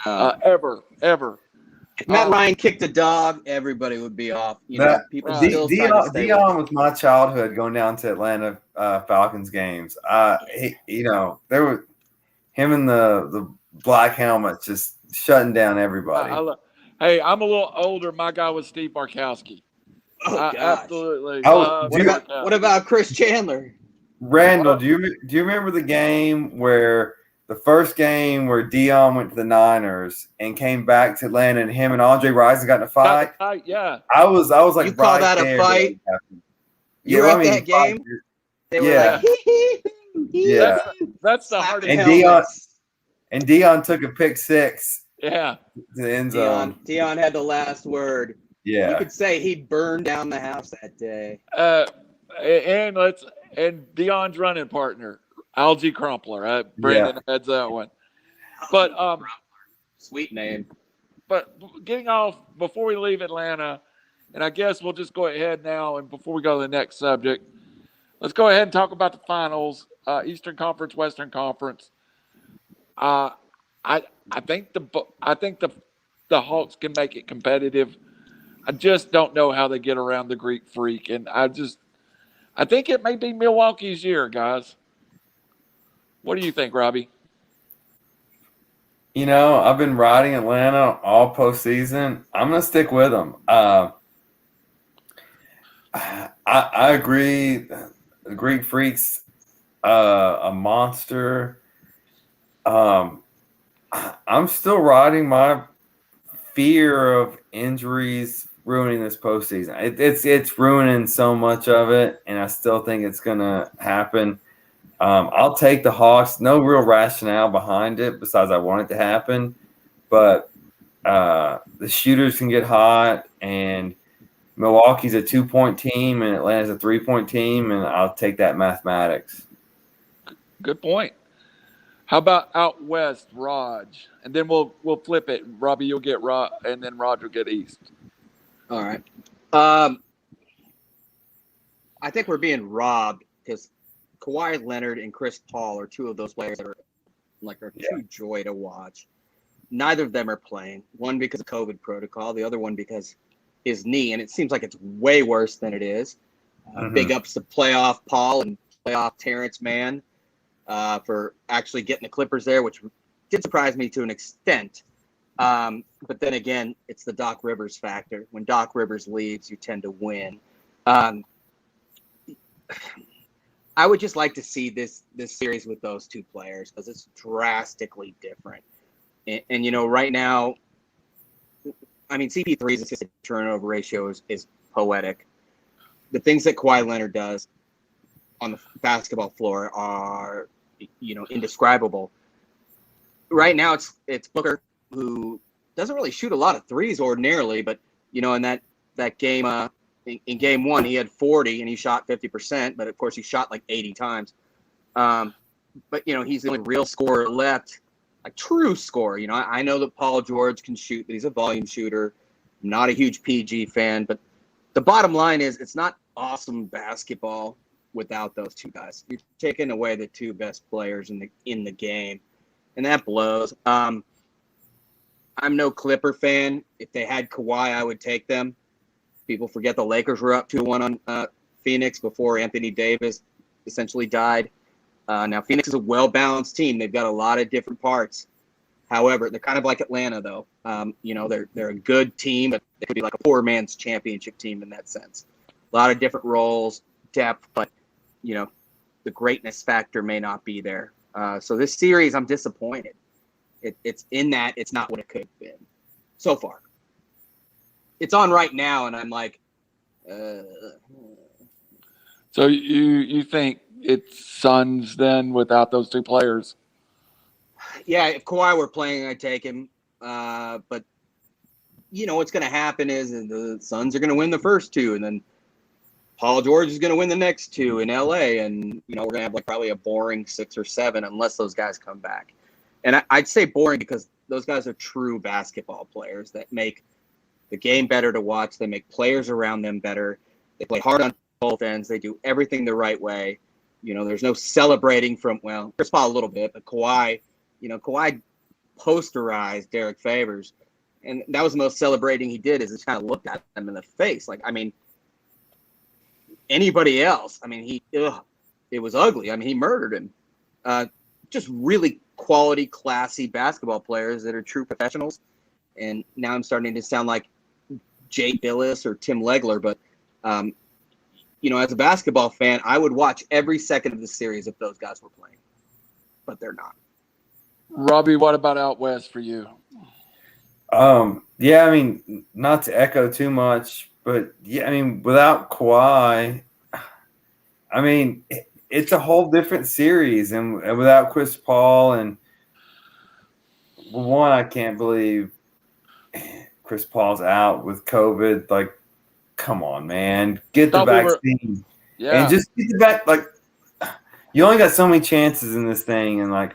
Ever. If Matt Ryan kicked a dog, everybody would be off. People still Dion was my childhood going down to Atlanta Falcons games. There were him and the black helmet just shutting down everybody. Hey, I'm a little older. My guy was Steve Barkowski. Oh, absolutely. What about Chris Chandler? Randall, do you remember the game where the first game where Dion went to the Niners and came back to Atlanta, and him and Andre Rison got in a fight? Yeah. I was like, you call that a fight? You were at that game? They were like, yeah. That's the hardest. And Dion took a pick six. Yeah. To the end zone. Dion had the last word. Yeah. You could say he burned down the house that day. And Dion's running partner, Algie Crumpler. Brandon heads that one. But sweet name. But getting off before we leave Atlanta, and I guess we'll just go ahead now, and before we go to the next subject, let's go ahead and talk about the finals, Eastern Conference, Western Conference. I think the the Hawks can make it competitive. I just don't know how they get around the Greek Freak, and I think it may be Milwaukee's year, guys. What do you think, Robbie? I've been riding Atlanta all postseason. I'm going to stick with them. I agree. The Greek Freak's a monster. I'm still riding my fear of injuries ruining this postseason. It's ruining so much of it, and I still think it's going to happen. I'll take the Hawks. No real rationale behind it besides I want it to happen. But the shooters can get hot, and Milwaukee's a 2-point team, and Atlanta's a 3-point team, and I'll take that mathematics. Good point. How about out west, Raj? And then we'll flip it. Robbie, you'll get Raj, and then Raj will get east. All right. I think we're being robbed because Kawhi Leonard and Chris Paul are two of those players that are true joy to watch. Neither of them are playing. One because of COVID protocol, the other one because his knee, and it seems like it's way worse than it is. Big ups to playoff Paul and playoff Terrence Mann for actually getting the Clippers there, which did surprise me to an extent. But then again, it's the Doc Rivers factor. When Doc Rivers leaves, you tend to win. I would just like to see this series with those two players because it's drastically different. And right now, CP3's assisted turnover ratio is poetic. The things that Kawhi Leonard does on the basketball floor are, indescribable. Right now, it's Booker, who doesn't really shoot a lot of threes ordinarily, but in that game, in game one, he had 40 and he shot 50%, but of course he shot like 80 times. But he's the only real scorer left, a true scorer. I know that Paul George can shoot, but he's a volume shooter. I'm not a huge PG fan, but the bottom line is it's not awesome basketball without those two guys. You're taking away the two best players in the game, and that blows. I'm no Clipper fan. If they had Kawhi, I would take them. People forget the Lakers were up 2-1 on Phoenix before Anthony Davis essentially died. Now, Phoenix is a well-balanced team. They've got a lot of different parts. However, they're kind of like Atlanta, though. They're a good team, but they could be like a poor man's championship team in that sense. A lot of different roles, depth, but, the greatness factor may not be there. So this series, I'm disappointed. It's in that it's not what it could have been so far. It's on right now, and I'm like, So you think it's Suns then without those two players? Yeah, if Kawhi were playing, I'd take him. But what's going to happen is the Suns are going to win the first two, and then Paul George is going to win the next two in LA, and we're going to have probably a boring 6 or 7 unless those guys come back. And I'd say boring because those guys are true basketball players that make the game better to watch. They make players around them better. They play hard on both ends. They do everything the right way. There's no celebrating from, Chris Paul a little bit, but Kawhi posterized Derek Favors. And that was the most celebrating he did, is just kind of looked at him in the face. Anybody else, it was ugly. He murdered him. Just really quality, classy basketball players that are true professionals. And now I'm starting to sound like Jay Billis or Tim Legler, but as a basketball fan, I would watch every second of the series if those guys were playing, but they're not. Robbie, what about out west for you? Not to echo too much, but without Kawhi, it's a whole different series, and without Chris Paul, and one, I can't believe Chris Paul's out with COVID. Come on, man, get the vaccine, and just get the back. You only got so many chances in this thing, and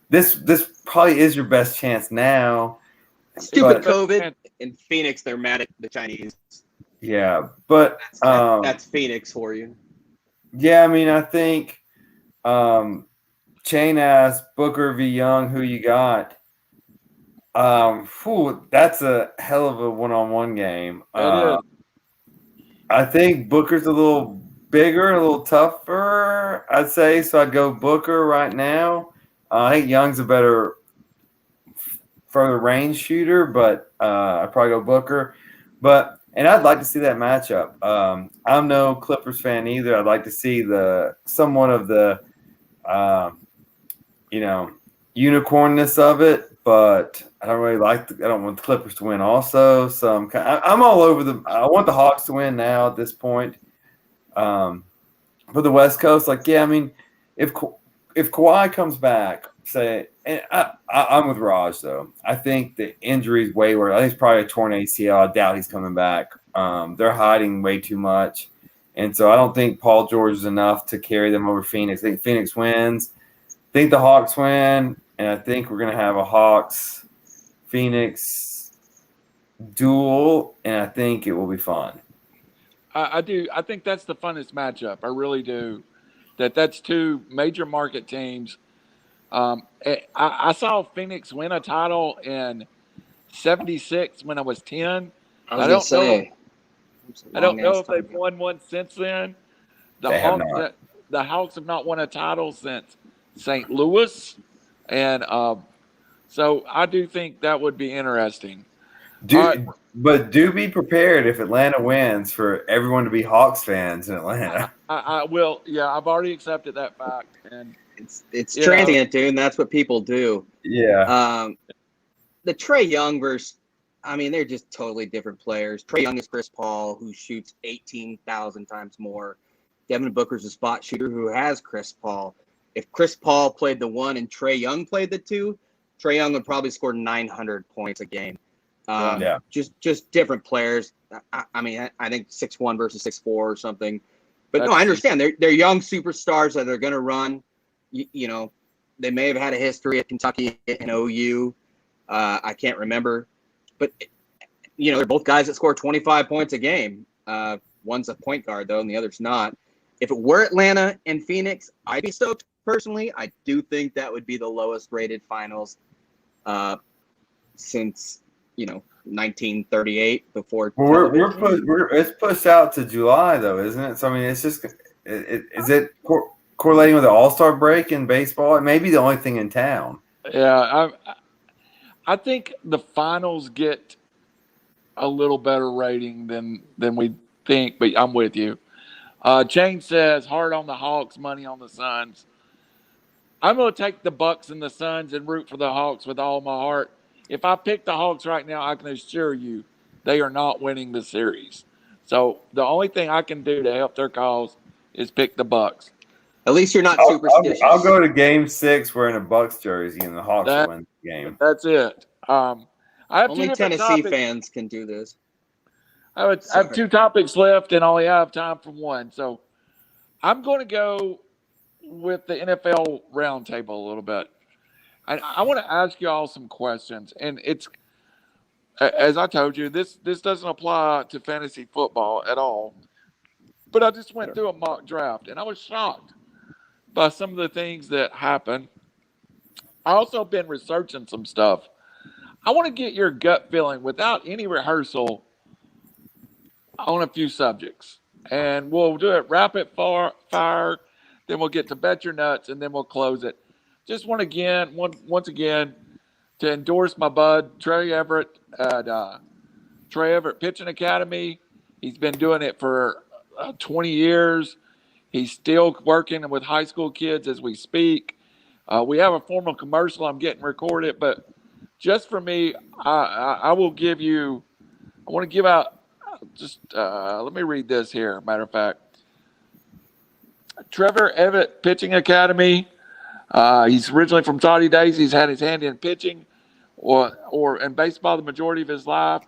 this probably is your best chance now. Stupid COVID in Phoenix. They're mad at the Chinese. Yeah, but that's Phoenix for you. Yeah, I think Chain asked Booker v. Young, who you got? That's a hell of a one-on-one game. It is. I think Booker's a little bigger, a little tougher, I'd say. So I'd go Booker right now. I think Young's a better further range shooter, but I'd probably go Booker. And I'd like to see that matchup. I'm no Clippers fan either. I'd like to see somewhat of the unicornness of it, but I don't really I don't want the Clippers to win also. So I'm all over I want the Hawks to win now at this point. For the West Coast, if Kawhi comes back, and I'm with Raj though. I think the injury is way worse. I think it's probably a torn ACL. I doubt he's coming back. They're hiding way too much, and so I don't think Paul George is enough to carry them over Phoenix. I think Phoenix wins. I think the Hawks win, and I think we're going to have a Hawks-Phoenix duel, and I think it will be fun. I do. I think that's the funnest matchup. I really do. That's two major market teams. I saw Phoenix win a title in '76 when I was 10. I don't know if they've won one since then. The Hawks have not won a title since St. Louis, and so I do think that would be interesting. But do be prepared if Atlanta wins for everyone to be Hawks fans in Atlanta. I will. Yeah, I've already accepted that fact, and it's transient, dude. And that's what people do. Yeah. The Trae Young they're just totally different players. Trae Young is Chris Paul, who shoots 18,000 times more. Devin Booker's a spot shooter who has Chris Paul. If Chris Paul played the 1 and Trae Young played the 2, Trae Young would probably score 900 points a game. Just different players. I think 6'1" versus 6'4" or something. But I understand they're young superstars that are going to run. They may have had a history at Kentucky and OU. I can't remember, but they're both guys that score 25 points a game. One's a point guard though, and the other's not. If it were Atlanta and Phoenix, I'd be stoked personally. I do think that would be the lowest rated finals since 1938 before. It's pushed out to July though, isn't it? So it's just is it correlating with the All-Star break in baseball? It may be the only thing in town. Yeah, I think the finals get a little better rating than we think, but I'm with you. Jane says hard on the Hawks, money on the Suns. I'm going to take the Bucks and the Suns and root for the Hawks with all my heart. If I pick the Hawks right now, I can assure you they are not winning the series. So the only thing I can do to help their cause is pick the Bucks. At least you're not superstitious. I'll go to Game 6 wearing a Bucks jersey, and the Hawks will win the game. That's it. I have only Tennessee fans can do this. I have 2 topics left, and only have time for one. So I'm going to go with the NFL roundtable a little bit. I want to ask you all some questions, and it's, as I told you, this doesn't apply to fantasy football at all. But I just went through a mock draft, and I was shocked by some of the things that happened. I also been researching some stuff. I want to get your gut feeling without any rehearsal on a few subjects, and we'll do it rapid fire. Then we'll get to bet your nuts, and then we'll close it. Just once again to endorse my bud Trevor Evett at Trevor Evett Pitching Academy. He's been doing it for 20 years. He's still working with high school kids as we speak. We have a formal commercial I'm getting recorded, but just for me, I will give you. I want to give out. Let me read this here. Matter of fact, Trevor Evett Pitching Academy. He's originally from Saudi days. He's had his hand in pitching or in baseball the majority of his life.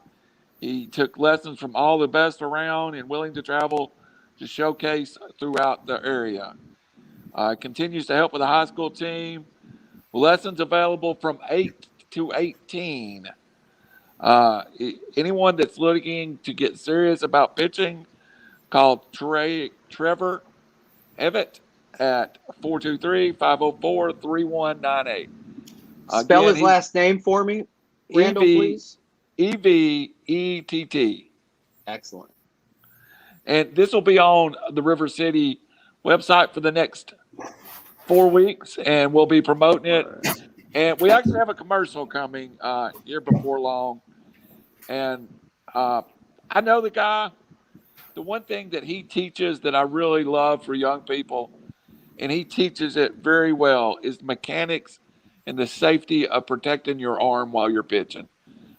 He took lessons from all the best around and willing to travel to showcase throughout the area. Continues to help with the high school team. Lessons available from 8 to 18. Anyone that's looking to get serious about pitching, call Trevor Evett at 423-504-3198. Spell his last name for me. Randall, please. EVETT. Excellent. And this will be on the River City website for the next 4 weeks, and we'll be promoting it. And we actually have a commercial coming here before long. And I know the guy. The one thing that he teaches that I really love for young people, and he teaches it very well, is mechanics and the safety of protecting your arm while you're pitching.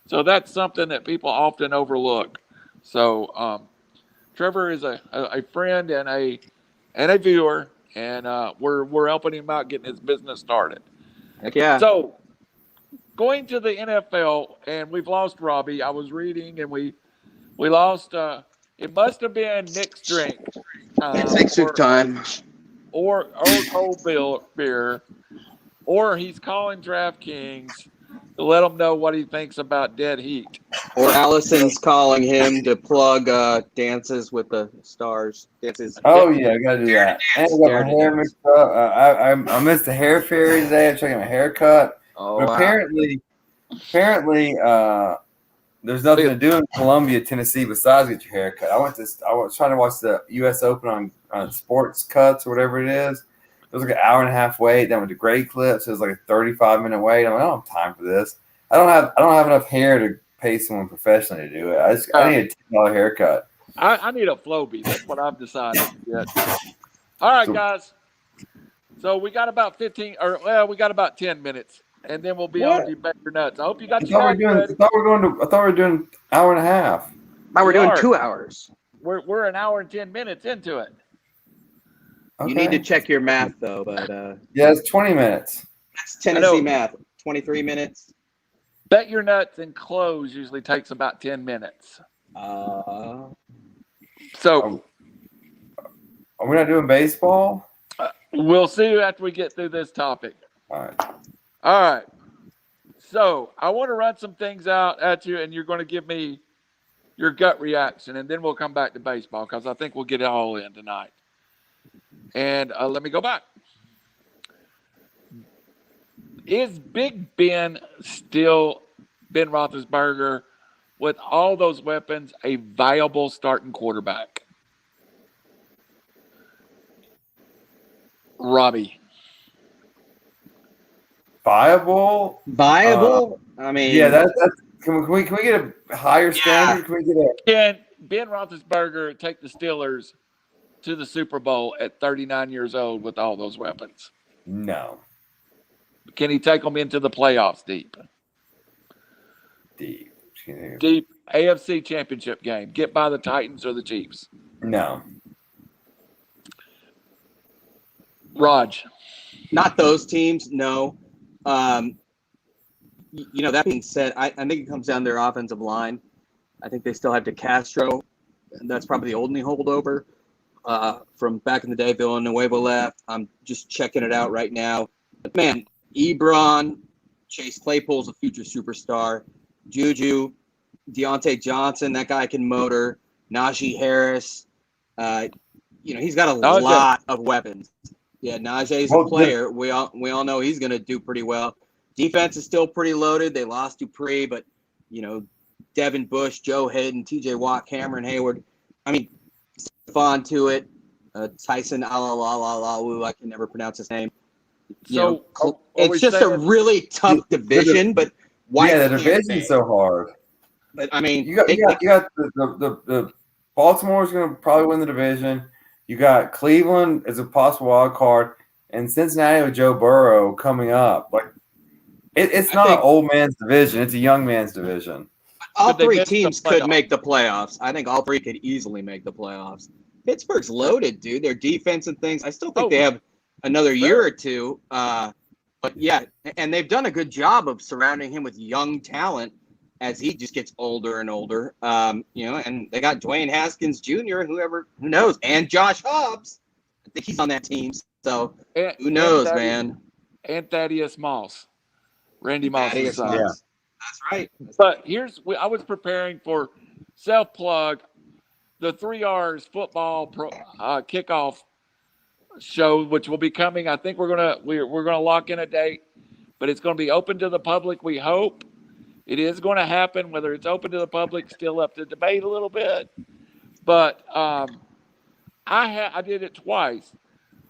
So that's something that people often overlook. So Trevor is a friend and a viewer, and we're helping him out getting his business started. Heck yeah. So going to the NFL, and we've lost Robbie. I was reading, and we lost. It must have been Nick's drink. It's soup time. Or cold beer, or he's calling Draftkings to let them know what he thinks about Dead Heat. Or Allison's calling him to plug Dances with the Stars. Dances. Oh yeah, I gotta do that. And I got my hair mixed up. I missed the hair fairy today. I'm checking my haircut. Oh, but wow. apparently, there's nothing to do in Columbia, Tennessee, besides get your hair cut. I was trying to watch the U.S. Open on Sports Cuts or whatever it is. It was like an hour and a half wait. Then with the Great Clips, it was like a 35-minute wait. I'm like, I don't have time for this. I don't have enough hair to pay someone professionally to do it. I need a $10 haircut. I need a Flowbee. That's what I've decided to get. All right, guys. So we got about 10 minutes. And then we'll be on to Bet Your Nuts. I hope you got your nuts ready. I thought we were doing an hour and a half. Now we're doing 2 hours. We're an hour and 10 minutes into it. Okay. You need to check your math though, but yeah, it's 20 minutes. That's Tennessee math. 23 minutes. Bet Your Nuts and close usually takes about 10 minutes. So are we not doing baseball? We'll see after we get through this topic. All right. So I want to run some things out at you, and you're going to give me your gut reaction, and then we'll come back to baseball because I think we'll get it all in tonight. And let me go back. Is Big Ben still Ben Roethlisberger with all those weapons a viable starting quarterback? Robbie. Viable? I mean, yeah, that's. Can we get a higher standard? Can we get a? Can Ben Roethlisberger take the Steelers to the Super Bowl at 39 years old with all those weapons? No. Can he take them into the playoffs deep? Deep AFC Championship game. Get by the Titans or the Chiefs? No. Raj. Not those teams, no. That being said, I think it comes down to their offensive line. I think they still have DeCastro. That's probably the only holdover from back in the day. Villanueva left. I'm just checking it out right now. But man, Ebron, Chase Claypool's a future superstar. Juju, Deontay Johnson, that guy can motor. Najee Harris. He's got a lot of weapons. Yeah, Najee's a player. We all know he's going to do pretty well. Defense is still pretty loaded. They lost Dupree, but, Devin Bush, Joe Hayden, TJ Watt, Cameron Hayward. I mean, Stephon Tuitt, Tyson Alalawu, I can never pronounce his name. It's just a really tough division, but why? Yeah, the division's so hard. But, I mean, you got the Baltimore's going to probably win the division. You got Cleveland as a possible wild card, and Cincinnati with Joe Burrow coming up. Like, it's not an old man's division; it's a young man's division. All three teams could make the playoffs. I think all three could easily make the playoffs. Pittsburgh's loaded, dude. Their defense and things. I still think they have another year or two. But yeah, and they've done a good job of surrounding him with young talent as he just gets older and older. And they got Dwayne Haskins Jr., who knows, and Josh Hobbs. I think he's on that team. So who knows, man? And Thaddeus Moss. Randy Moss's son. Yeah. That's right. But I was preparing for self-plug, the 3R'S football kickoff show, which will be coming. I think we're gonna lock in a date, but it's gonna be open to the public, we hope. It is going to happen. Whether it's open to the public, still up to debate a little bit. But I did it twice.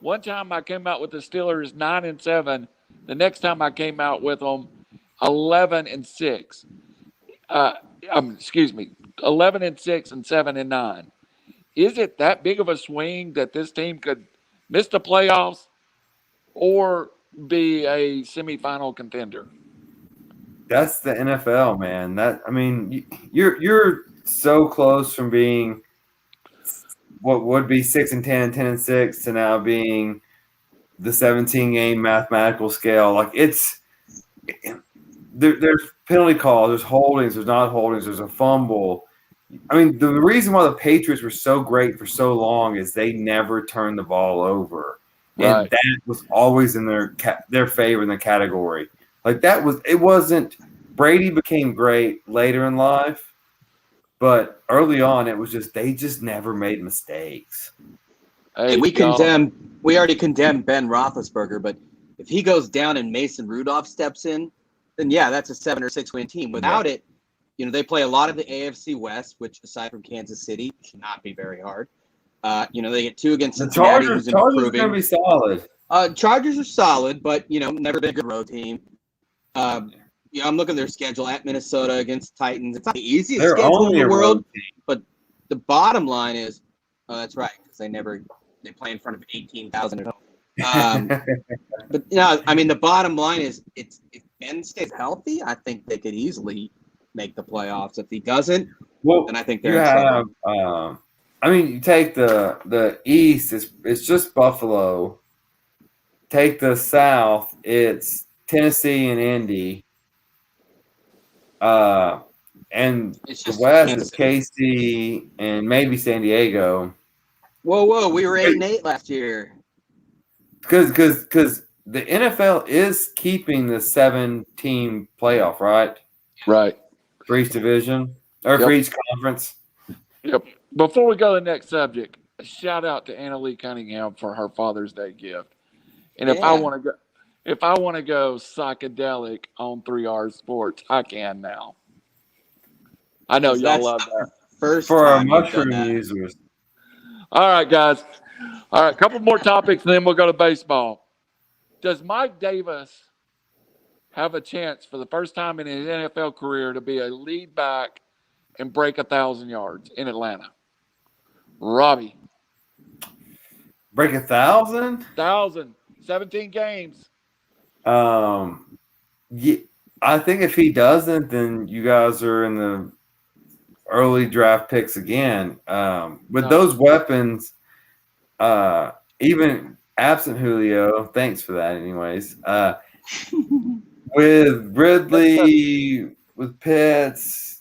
One time I came out with the Steelers 9-7. The next time I came out with them 11-6. Excuse me, 11-6 and 7-9. Is it that big of a swing that this team could miss the playoffs or be a semifinal contender? That's the NFL, man. You're so close from being what would be 6-10, 10-6 to now being the 17-game mathematical scale. Like there's penalty calls, there's holdings, there's not holdings, there's a fumble. I mean, the reason why the Patriots were so great for so long is they never turned the ball over, and that was always in their favor in the category. Like it wasn't. Brady became great later in life, but early on it was just they just never made mistakes. Hey, we already condemned Ben Roethlisberger, but if he goes down and Mason Rudolph steps in, then yeah, that's a 7 or 6 win team. Without it, they play a lot of the AFC West, which aside from Kansas City should not be very hard. They get 2 against Cincinnati. Chargers are going to be solid. Chargers are solid, but never been a good road team. I'm looking at their schedule at Minnesota against Titans. It's not the easiest schedule in the world, but the bottom line is, that's right, because they play in front of 18,000 at home. But the bottom line is, if Ben stays healthy, I think they could easily make the playoffs. If he doesn't, then I think they're in trouble. You take the East, it's just Buffalo. Take the South, it's Tennessee and Indy. And the West is KC and maybe San Diego. Whoa! We were 8-8 last year. Because the NFL is keeping the 7-team playoff, right? Right. For each division or for each conference. Yep. Before we go to the next subject, a shout out to Anna Lee Cunningham for her Father's Day gift. And if I want to go psychedelic on 3R'S Sports, I can now. I know y'all love that. First for our mushroom users. All right, guys. All right, a couple more topics, and then we'll go to baseball. Does Mike Davis have a chance for the first time in his NFL career to be a lead back and break 1,000 yards in Atlanta? Robbie. Break 1,000? 1,000. 17 games. Yeah, I think if he doesn't, then you guys are in the early draft picks again. With those weapons, even absent Julio, thanks for that anyways. With Ridley, with Pitts,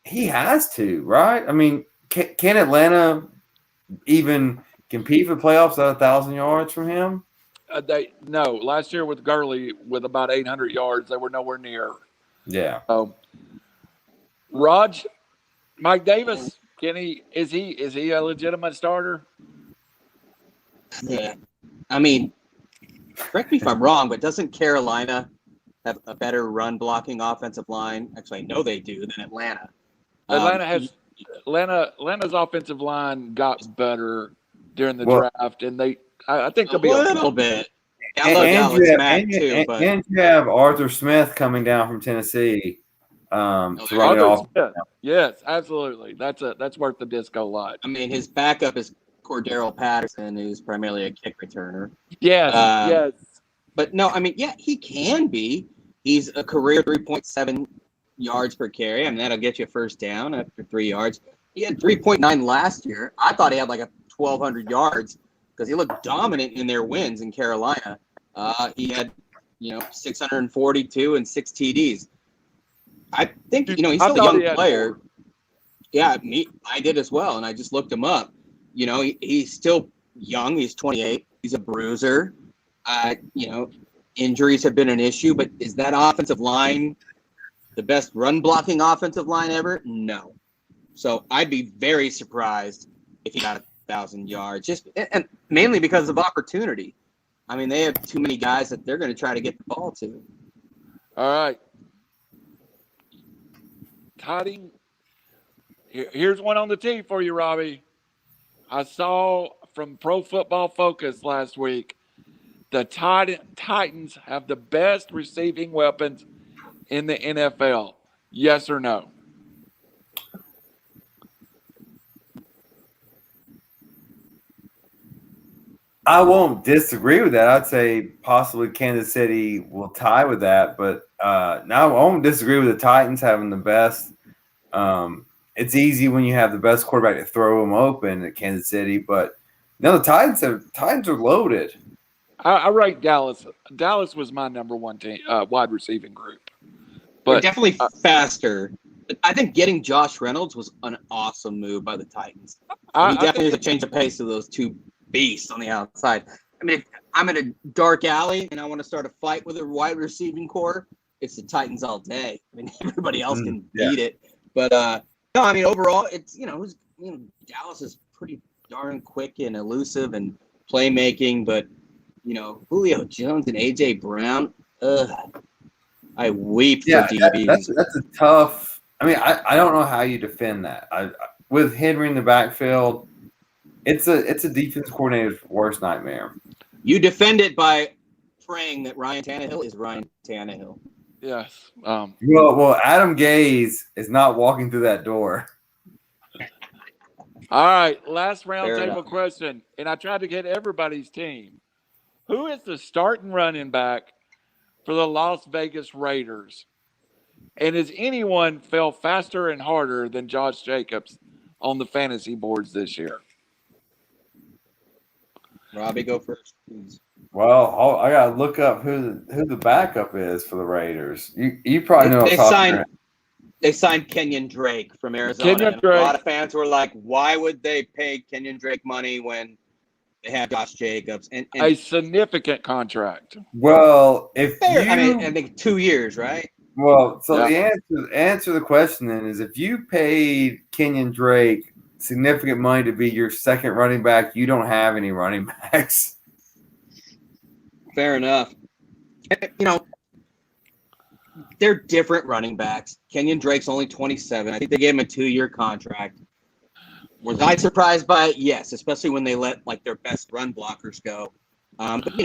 he has to, right? I mean, can Atlanta even compete for playoffs at 1,000 yards from him? No. Last year with Gurley, with about 800 yards, they were nowhere near. Yeah. Raj, Mike Davis, is he a legitimate starter? Yeah. I mean, correct me if I'm wrong, but doesn't Carolina have a better run blocking offensive line? Actually, I know they do than Atlanta. Atlanta's offensive line got better during the draft, and I think they'll be a little bit. And you have Arthur Smith coming down from Tennessee. Yes, absolutely. That's worth the disco lot. I mean, his backup is Cordero Patterson, who's primarily a kick returner. Yes. But no, I mean, he can be. He's a career 3.7 yards per carry. I mean, that'll get you a first down after 3 yards. He had 3.9 last year. I thought he had like 1,200 yards because he looked dominant in their wins in Carolina. He had, 642 and 6 TDs. I think, he's still a young player. Yeah, I did as well, and I just looked him up. He's still young. He's 28. He's a bruiser. Injuries have been an issue, but is that offensive line the best run-blocking offensive line ever? No. So I'd be very surprised if he got 1,000 yards, and mainly because of opportunity. I mean, they have too many guys that they're going to try to get the ball to. All right. Here's one on the tee for you, Robbie. I saw from Pro Football Focus last week, the Titans have the best receiving weapons in the NFL. Yes or no? I won't disagree with that. I'd say possibly Kansas City will tie with that, but no, I won't disagree with the Titans having the best. It's easy when you have the best quarterback to throw them open at Kansas City, but no, the Titans are loaded. I rate Dallas. Dallas was my number one team, wide receiving group. They're But definitely faster. But I think getting Josh Reynolds was an awesome move by the Titans. He definitely is a change of pace of those two beasts on the outside. I mean, if I'm in a dark alley and I want to start a fight with a wide receiving core, it's the Titans all day. I mean, everybody else can beat it. But no, I mean, overall, it's Dallas is pretty darn quick and elusive and playmaking, but Julio Jones and AJ Brown, I weep for DBs. That's a tough. I mean, I don't know how you defend that. With Henry in the backfield, it's a defense coordinator's worst nightmare. You defend it by praying that Ryan Tannehill is Ryan Tannehill. Yes. Well, Adam Gase is not walking through that door. All right, last round Fair table enough. question, and I tried to get everybody's team. Who is the starting running back for the Las Vegas Raiders? And has anyone fell faster and harder than Josh Jacobs on the fantasy boards this year? Robbie, go first, please. Well, I gotta look up who the backup is for the Raiders. You probably know. They signed Kenyon Drake from Arizona. Kenyon Drake. A lot of fans were like, "Why would they pay Kenyon Drake money when they have Josh Jacobs?" And a significant contract. Well, I think 2 years, right? Well, so the answer to the question then is if you paid Kenyon Drake significant money to be your second running back, you don't have any running backs. Fair enough. They're different running backs. Kenyon Drake's only 27. I think they gave him a 2-year contract. Was I surprised by it? Yes, especially when they let their best run blockers go. But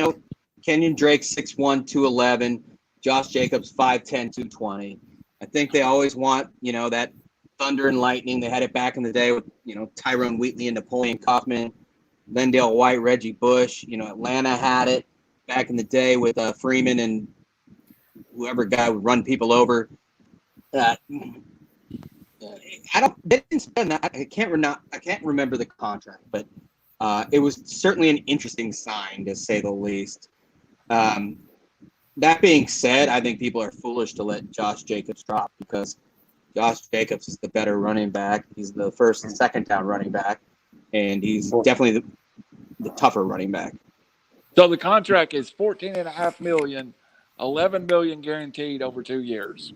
Kenyon Drake's 6'1", 211. Josh Jacobs 5'10", 220. I think they always want that thunder and lightning. They had it back in the day with Tyrone Wheatley and Napoleon Kaufman, Lendale White, Reggie Bush. Atlanta had it back in the day with Freeman and whoever guy would run people over. They didn't spend that. I can't remember the contract, but it was certainly an interesting sign to say the least. That being said, I think people are foolish to let Josh Jacobs drop because Josh Jacobs is the better running back. He's the first and second down running back, and he's definitely the tougher running back. So the contract is $14.5 million, $11 million guaranteed over 2 years.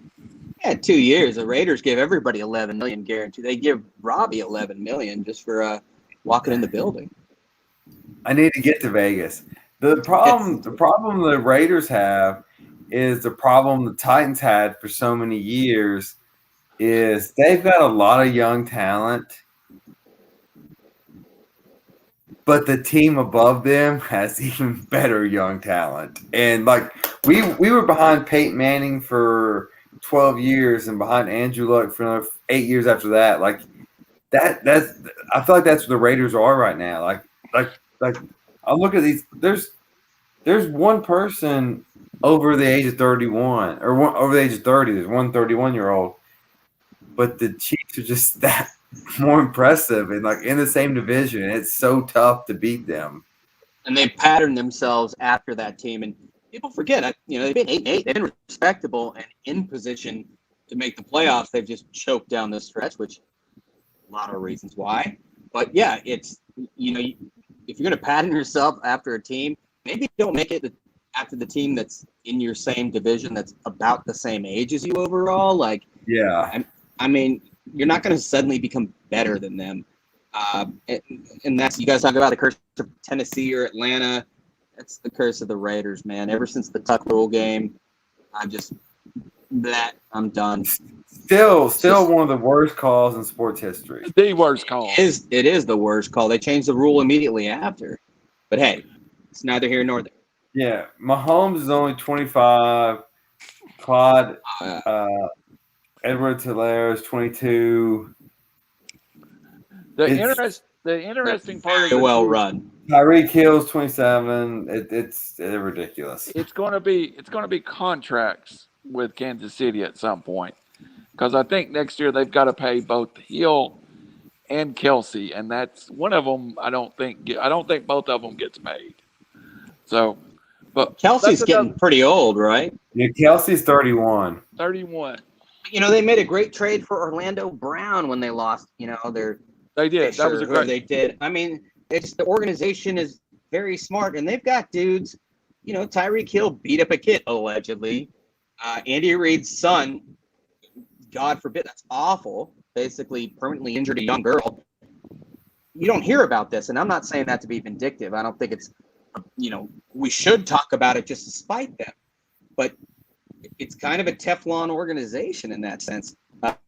Yeah, 2 years. The Raiders give everybody $11 million guaranteed. They give Robbie $11 million just for walking in the building. I need to get to Vegas. The problem the Raiders have is the problem the Titans had for so many years is they've got a lot of young talent, but the team above them has even better young talent. And we were behind Peyton Manning for 12 years and behind Andrew Luck for another 8 years after that. That's I feel like that's what the Raiders are right now. I look at these. There's one person over the age of 31 or over the age of 30. There's one 31-year-old, but the Chiefs are just that more impressive and in the same division. It's so tough to beat them. And they patterned themselves after that team. And people forget, they've been 8-8. They've been respectable and in position to make the playoffs. They've just choked down this stretch, which a lot of reasons why. But yeah, it's if you're going to pattern yourself after a team, maybe don't make it after the team that's in your same division that's about the same age as you overall. I mean, you're not going to suddenly become better than them. And that's, you guys talk about the curse of Tennessee or Atlanta. That's the curse of the Raiders, man. Ever since the Tuck Rule game, I'm done. Still one of the worst calls in sports history. The worst call. It is the worst call. They changed the rule immediately after. But hey, it's neither here nor there. Yeah, Mahomes is only 25. Clyde Edwards-Helaire is 22. The interesting part of Very well run. Tyreek Hill's 27. It's ridiculous. It's going to be contracts with Kansas City at some point, because I think next year they've got to pay both Hill and Kelsey, and that's one of them. I don't think both of them gets paid. So, but Kelsey's getting pretty old, right? Yeah, Kelsey's 31. 31. They made a great trade for Orlando Brown when they lost. They did. That was a great. They did. I mean, the organization is very smart, and they've got dudes. Tyreek Hill beat up a kid allegedly. Andy Reid's son, God forbid, that's awful. Basically, permanently injured a young girl. You don't hear about this, and I'm not saying that to be vindictive. I don't think it's. We should talk about it just to spite them, but it's kind of a Teflon organization in that sense.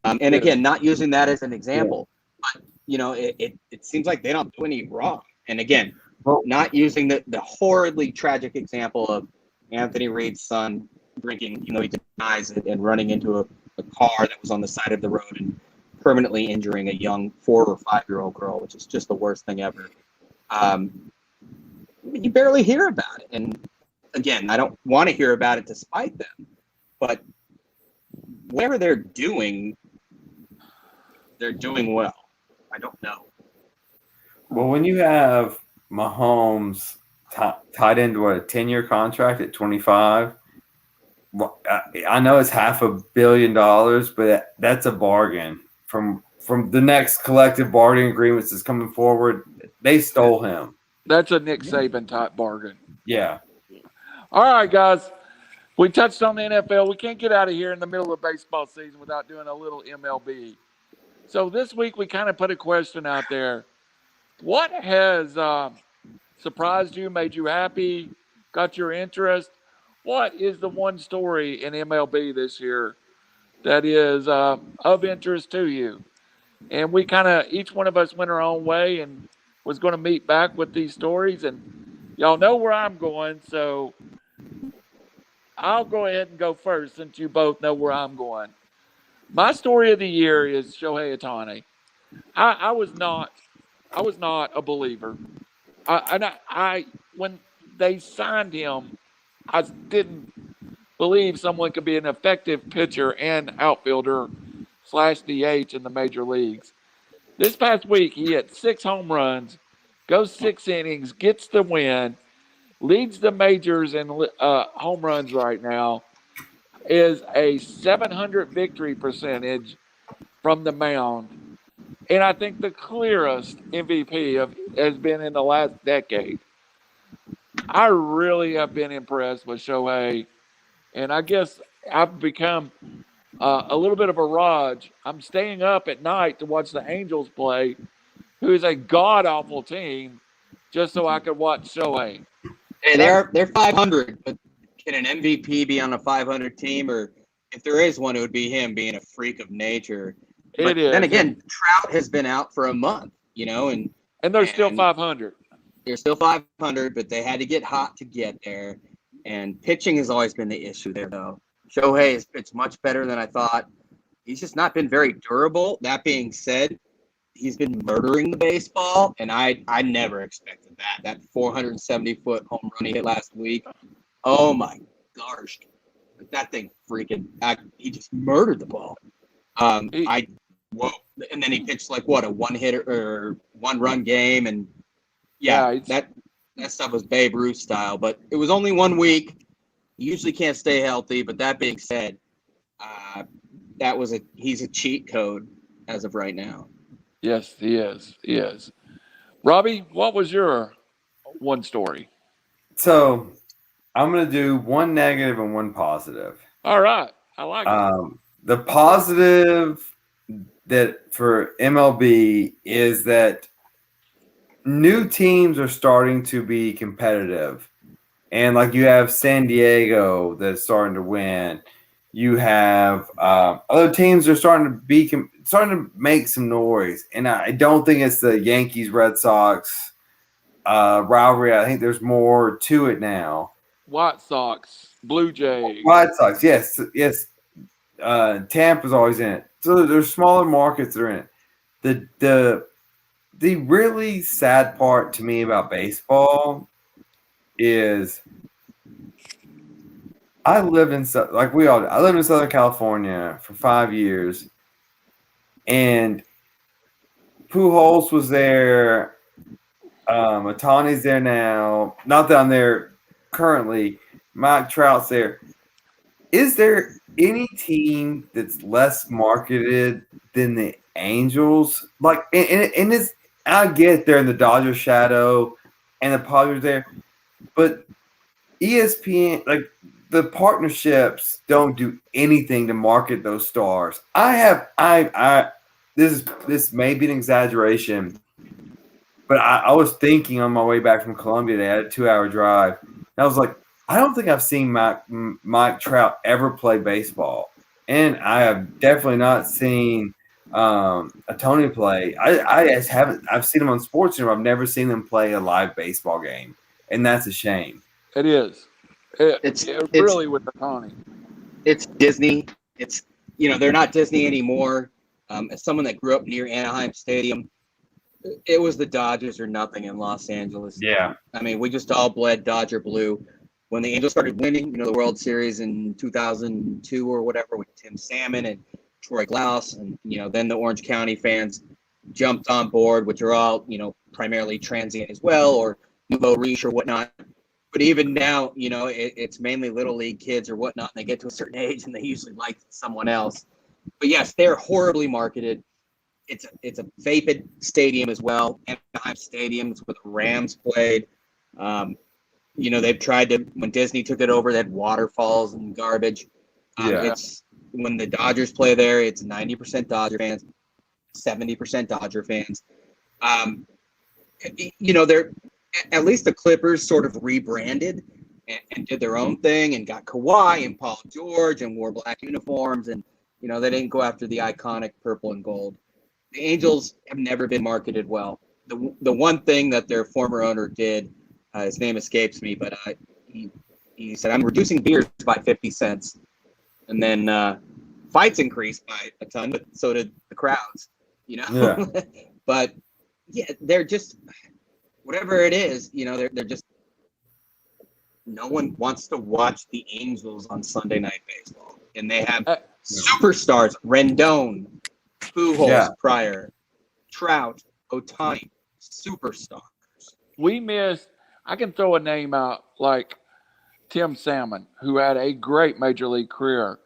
And again, not using that as an example, but it seems like they don't do any wrong. And again, not using the horridly tragic example of Anthony Reid's son drinking, he denies it, and running into a car that was on the side of the road and permanently injuring a young 4 or 5-year-old girl, which is just the worst thing ever. You barely hear about it. And again, I don't want to hear about it to spite them, but whatever they're doing well. I don't know. Well, when you have Mahomes tied into a 10-year contract at 25, I know it's $500 million, but that's a bargain from the next collective bargaining agreements that's coming forward. They stole him. That's a Nick Saban type bargain. Yeah. All right, guys. We touched on the NFL. We can't get out of here in the middle of baseball season without doing a little MLB. So this week we kind of put a question out there. What has surprised you, made you happy, got your interest? What is the one story in MLB this year that is of interest to you? And we kind of, each one of us went our own way and was going to meet back with these stories. And y'all know where I'm going, so I'll go ahead and go first since you both know where I'm going. My story of the year is Shohei Ohtani. I was not a believer. When they signed him, I didn't believe someone could be an effective pitcher and outfielder / DH in the major leagues. This past week, he hit 6 home runs, goes 6 innings, gets the win, leads the majors in home runs right now, is a .700 victory percentage from the mound. And I think the clearest MVP has been in the last decade. I really have been impressed with Shohei. And I guess I've become a little bit of a Raj. I'm staying up at night to watch the Angels play, who is a god-awful team, just so I could watch Shohei. Hey, they're 500, but can an MVP be on a 500 team? Or if there is one, it would be him being a freak of nature. But it is. Then again, Trout has been out for a month, and they're still 500. They're still 500, but they had to get hot to get there. And pitching has always been the issue there, though. Shohei has pitched much better than I thought. He's just not been very durable. That being said, he's been murdering the baseball, and I never expected that. That 470-foot home run he hit last week. Oh, my gosh. That thing freaking – he just murdered the ball. Whoa. And then he pitched like, what, a one-hitter or one-run game, and that stuff was Babe Ruth style. But it was only 1 week. He usually can't stay healthy, but that being said, he's a cheat code as of right now. Yes, he is. He is. Robbie, what was your one story? So I'm going to do one negative and one positive. All right. I like it. The positive that for MLB is that new teams are starting to be competitive. And like you have San Diego that's starting to win. You have other teams are starting to make some noise, and I don't think it's the Yankees Red Sox rivalry. I think there's more to it now. White Sox, Blue Jays. White Sox, yes. Tampa's always in it. So there's smaller markets that are in it. The really sad part to me about baseball is I lived in Southern California for 5 years, and Pujols was there. Otani's there now. Not that I'm there currently. Mike Trout's there. Is there any team that's less marketed than the Angels? Like, and it's, I get they're in the Dodgers shadow, and the Padres there, but ESPN, like, the partnerships don't do anything to market those stars. This may be an exaggeration, but I was thinking on my way back from Columbia, they had a 2-hour drive. And I was like, I don't think I've seen Mike Trout ever play baseball. And I have definitely not seen Tony play. I just haven't. I've seen him on SportsCenter. I've never seen them play a live baseball game. And that's a shame. It is. It's really with the Tony. It's Disney. It's, they're not Disney anymore. As someone that grew up near Anaheim Stadium, it was the Dodgers or nothing in Los Angeles. Yeah. I mean, we just all bled Dodger blue. When the Angels started winning, the World Series in 2002 or whatever with Tim Salmon and Troy Glaus, and, then the Orange County fans jumped on board, which are all, primarily transient as well, or Nouveau Riche or whatnot. But even now, it's mainly little league kids or whatnot, and they get to a certain age and they usually like someone else. But yes, they're horribly marketed. It's a vapid stadium as well. Anaheim Stadium is where the Rams played. They've tried to, when Disney took it over, they had waterfalls and garbage. It's when the Dodgers play there, it's 90% Dodger fans, 70% Dodger fans. They're, at least the Clippers sort of rebranded and did their own thing and got Kawhi and Paul George and wore black uniforms, and they didn't go after the iconic purple and gold. The Angels have never been marketed well. The one thing that their former owner did, his name escapes me, but he said, I'm reducing beers by 50 cents. And then fights increased by a ton, but so did the crowds, Yeah. But yeah, they're just, whatever it is, they're just, no one wants to watch the Angels on Sunday Night Baseball. And they have superstars, Rendon, Pujols, Pryor, Trout, Otani, superstars. We missed, I can throw a name out like Tim Salmon, who had a great major league career.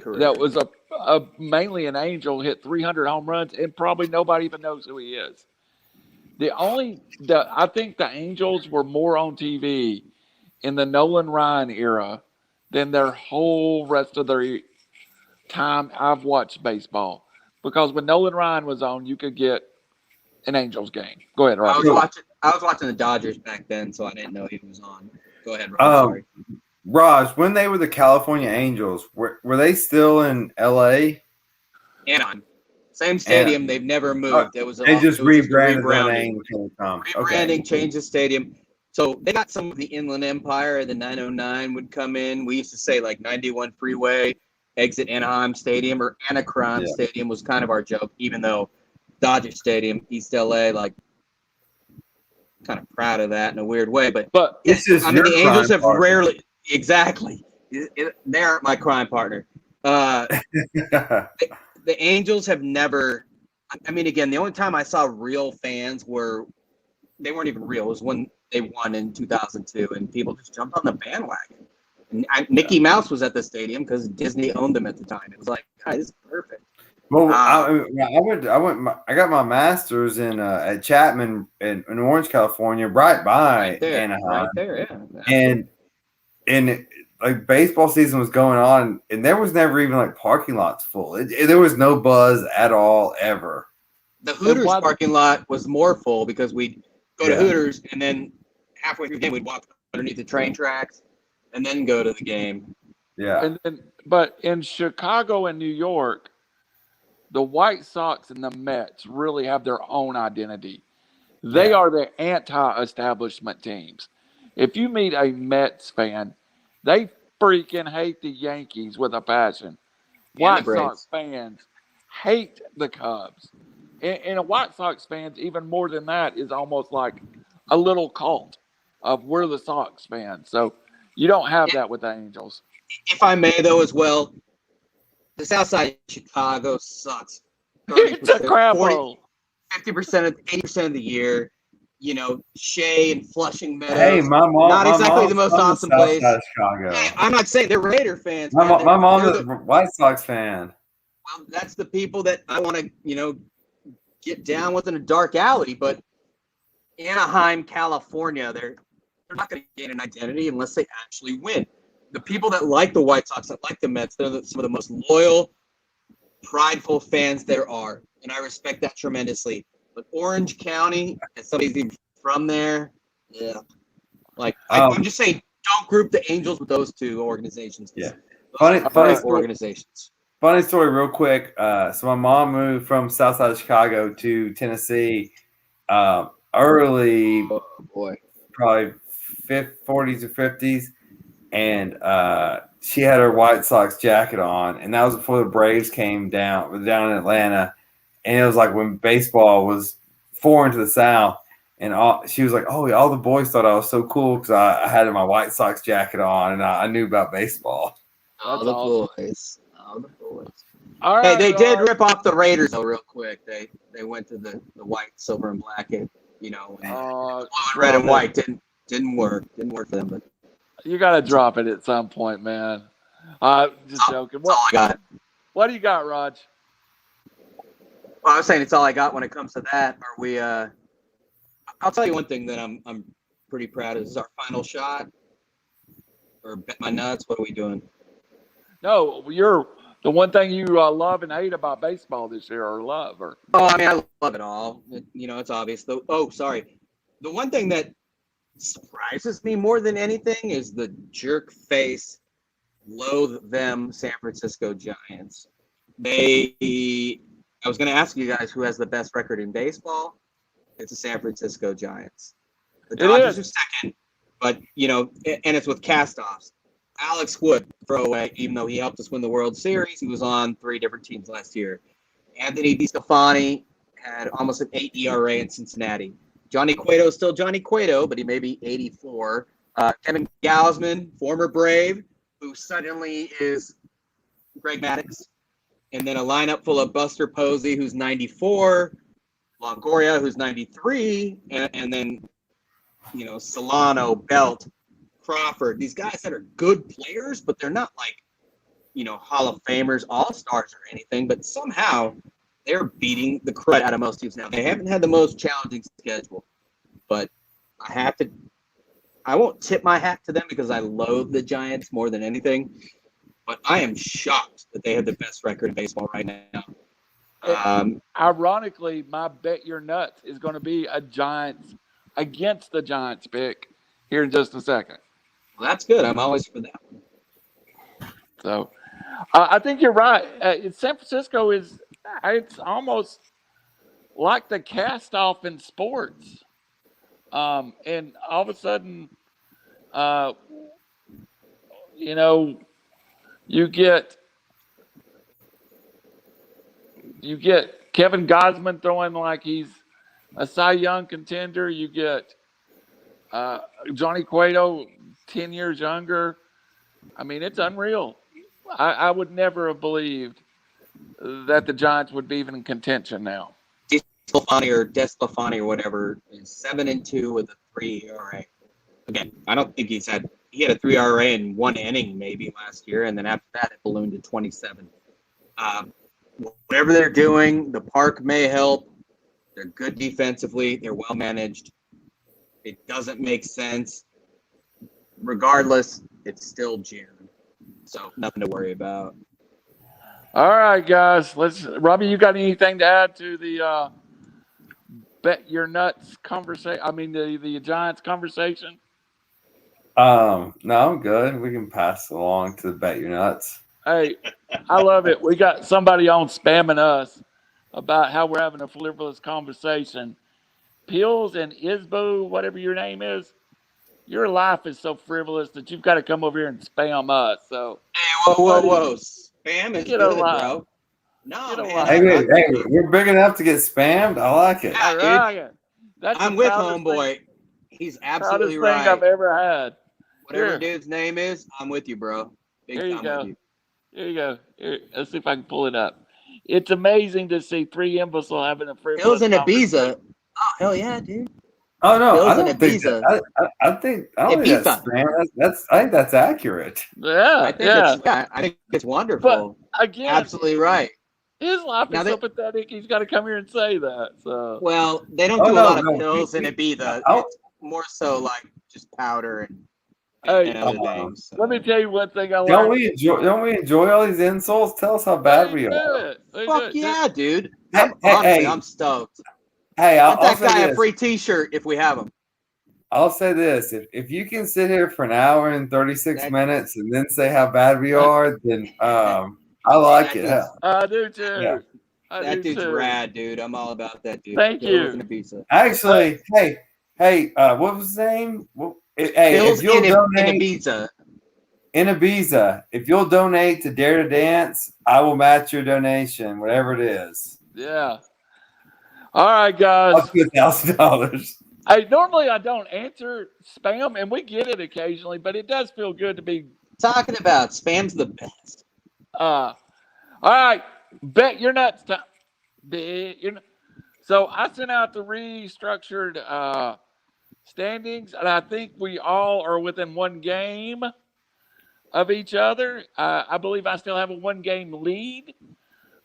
That was a mainly an Angel, hit 300 home runs, and probably nobody even knows who he is. I think the Angels were more on TV in the Nolan Ryan era than their whole rest of their time I've watched baseball. Because when Nolan Ryan was on, you could get an Angels game. Go ahead, Robbie. I was watching the Dodgers back then, so I didn't know he was on. Go ahead, Rob. Sorry. Raj, when they were the California Angels, were they still in L.A.? Anaheim. Same stadium. They've never moved. They just rebranded their name. Rebranding, changed the stadium. So they got some of the Inland Empire. The 909 would come in. We used to say like 91 Freeway, exit Anaheim Stadium, or Anacron Stadium was kind of our joke, even though Dodger Stadium, East LA, like, kind of proud of that in a weird way. But it's just the Angels have rarely – exactly. They aren't my crime partner. The Angels have never – I mean, again, the only time I saw real fans they weren't even real. It was when they won in 2002, and people just jumped on the bandwagon. And Mickey Mouse was at the stadium because Disney owned them at the time. It was like, God, this is perfect. Well, I got my master's in at Chapman in Orange, California, right by Anaheim. Right there, yeah. And like baseball season was going on, and there was never even like parking lots full. There was no buzz at all ever. The Hooters parking lot was more full because we'd go to Hooters, and then halfway through the game we'd walk underneath the train tracks and then go to the game. Yeah. But in Chicago and New York, the White Sox and the Mets really have their own identity. They Yeah. are the anti-establishment teams. If you meet a Mets fan, they freaking hate the Yankees with a passion. And the White Sox Braves. fans hate the Cubs. And a White Sox fans, even more than that, is almost like a little cult of we're the Sox fans. So you don't have that with the Angels. If I may, though, as well, the South Side of Chicago sucks. It's a crap 40, hole. 50% of 80% of the year. You know, Shea and Flushing Meadows. Hey, my mom. Not exactly the most from awesome the South place. Side of Chicago. Hey, I'm not saying they're Raider fans. My Man. mom's They're a White Sox fan. Well, that's the people that I want to, get down with in a dark alley. But Anaheim, California, they're not going to gain an identity unless they actually win. The people that like the White Sox, that like the Mets, they're some of the most loyal, prideful fans there are, and I respect that tremendously. But Orange County, as somebody's even from there, yeah. I'm just saying, don't group the Angels with those two organizations. Yeah. Funny organizations. Funny story, real quick. So my mom moved from South Side of Chicago to Tennessee early, probably 40s or 50s, and she had her White Sox jacket on, and that was before the Braves came down in Atlanta, and it was like when baseball was foreign to the South, and she was like, "Oh, all the boys thought I was so cool because I had my White Sox jacket on, and I knew about baseball." All the boys. All right, hey, they did rip off the Raiders though, real quick. They went to the white, silver, and black, and red and white didn't work. Didn't work for them. But you got to drop it at some point, man. Just joking. That's all I got. What do you got, Raj? Well, I was saying it's all I got when it comes to that. Are we? I'll tell you one thing that I'm pretty proud of. This is our final shot. Or bet my nuts. What are we doing? No, you're the one thing you love and hate about baseball this year, or love, or. Oh, I mean, I love it all. It's obvious. The one thing that surprises me more than anything is the jerk face, loathe them San Francisco Giants. I was going to ask you guys who has the best record in baseball. It's the San Francisco Giants. The Dodgers are second, but and it's with cast-offs. Alex Wood, throwaway, even though he helped us win the World Series, he was on 3 different teams last year. Anthony DeStefani had almost an 8 ERA in Cincinnati. Johnny Cueto is still Johnny Cueto, but he may be 84. Kevin Gausman, former Brave, who suddenly is Greg Maddux. And then a lineup full of Buster Posey, who's 94, Longoria, who's 93, and then, Solano, Belt, Crawford. These guys that are good players, but they're not like, Hall of Famers, All-Stars or anything, but somehow they're beating the crud out of most teams now. They haven't had the most challenging schedule, but I won't tip my hat to them because I loathe the Giants more than anything, but I am shocked that they have the best record in baseball right now. Ironically, my bet your nuts is going to be a Giants against the Giants pick here in just a second. Well, that's good. I'm always for that one. So, I think you're right. San Francisco it's almost like the cast off in sports. And all of a sudden, you get Kevin Gausman throwing like he's a Cy Young contender. You get Johnny Cueto 10 years younger. I mean, it's unreal. I would never have believed that the Giants would be even in contention now. DeSclafani or whatever is 7-2 with a 3 ERA. Again, I don't think he had a 3 ERA in 1 inning maybe last year, and then after that it ballooned to 27. Whatever they're doing, the park may help. They're good defensively. They're well managed. It doesn't make sense. Regardless, it's still June, so nothing to worry about. All right, guys. Robbie, you got anything to add to the bet your nuts conversation? I mean, the Giants conversation? No, I'm good. We can pass along to the Bet Your Nuts. Hey, I love it. We got somebody on spamming us about how we're having a frivolous conversation. Pills and Isbo, whatever your name is, your life is so frivolous that you've got to come over here and spam us. So, Whoa. Spam is get a good, life. bro. No, Get a man. life. Hey, we're big enough to get spammed. I like it. All dude. right. That's I'm the with proudest homeboy. thing- He's proudest absolutely thing right. I've ever had. Whatever Here. dude's name is, I'm with you, bro. Big Here you time go. with you. Here you go. Here, let's see if I can pull it up. It's amazing to see three imbeciles having a frivolous Pills and conversation. Ibiza. Oh, hell yeah, dude. Oh no, Bills I and don't think Ibiza. that, I don't think that's Ibiza. spam. I think that's accurate. Yeah, I think it's wonderful. But again, Absolutely right. his life Now is so pathetic. He's got to come here and say that. So Well, they don't Oh, do a no, lot of no. pills in Ibiza. I'll- It's more so like just powder and hey, other things. So. let me tell you one thing I learned. Don't we enjoy all these insults? Tell us how bad we are. Fuck yeah, dude. Hey, Honestly, hey. I'm stoked. Hey, Get I'll that say guy a this. free T-shirt if we have him. I'll say this: if you can sit here for an hour and 36 minutes and then say how bad we are, then I like it. Hell, I do too. Yeah. That dude's rad, dude. I'm all about that dude. Thank you. And Ibiza. Actually, hey, what was his name? Hey, Bills if you'll in donate Ibiza. in Ibiza, if you'll donate to Dare to Dance, I will match your donation, whatever it is. Yeah. All right, guys. Up to $1,000. Hey, normally I don't answer spam, and we get it occasionally, but it does feel good to be. Talking about spam's the best. All right, bet your nuts time. Bet your. So I sent out the restructured standings, and I think we all are within one game of each other. I believe I still have a one-game lead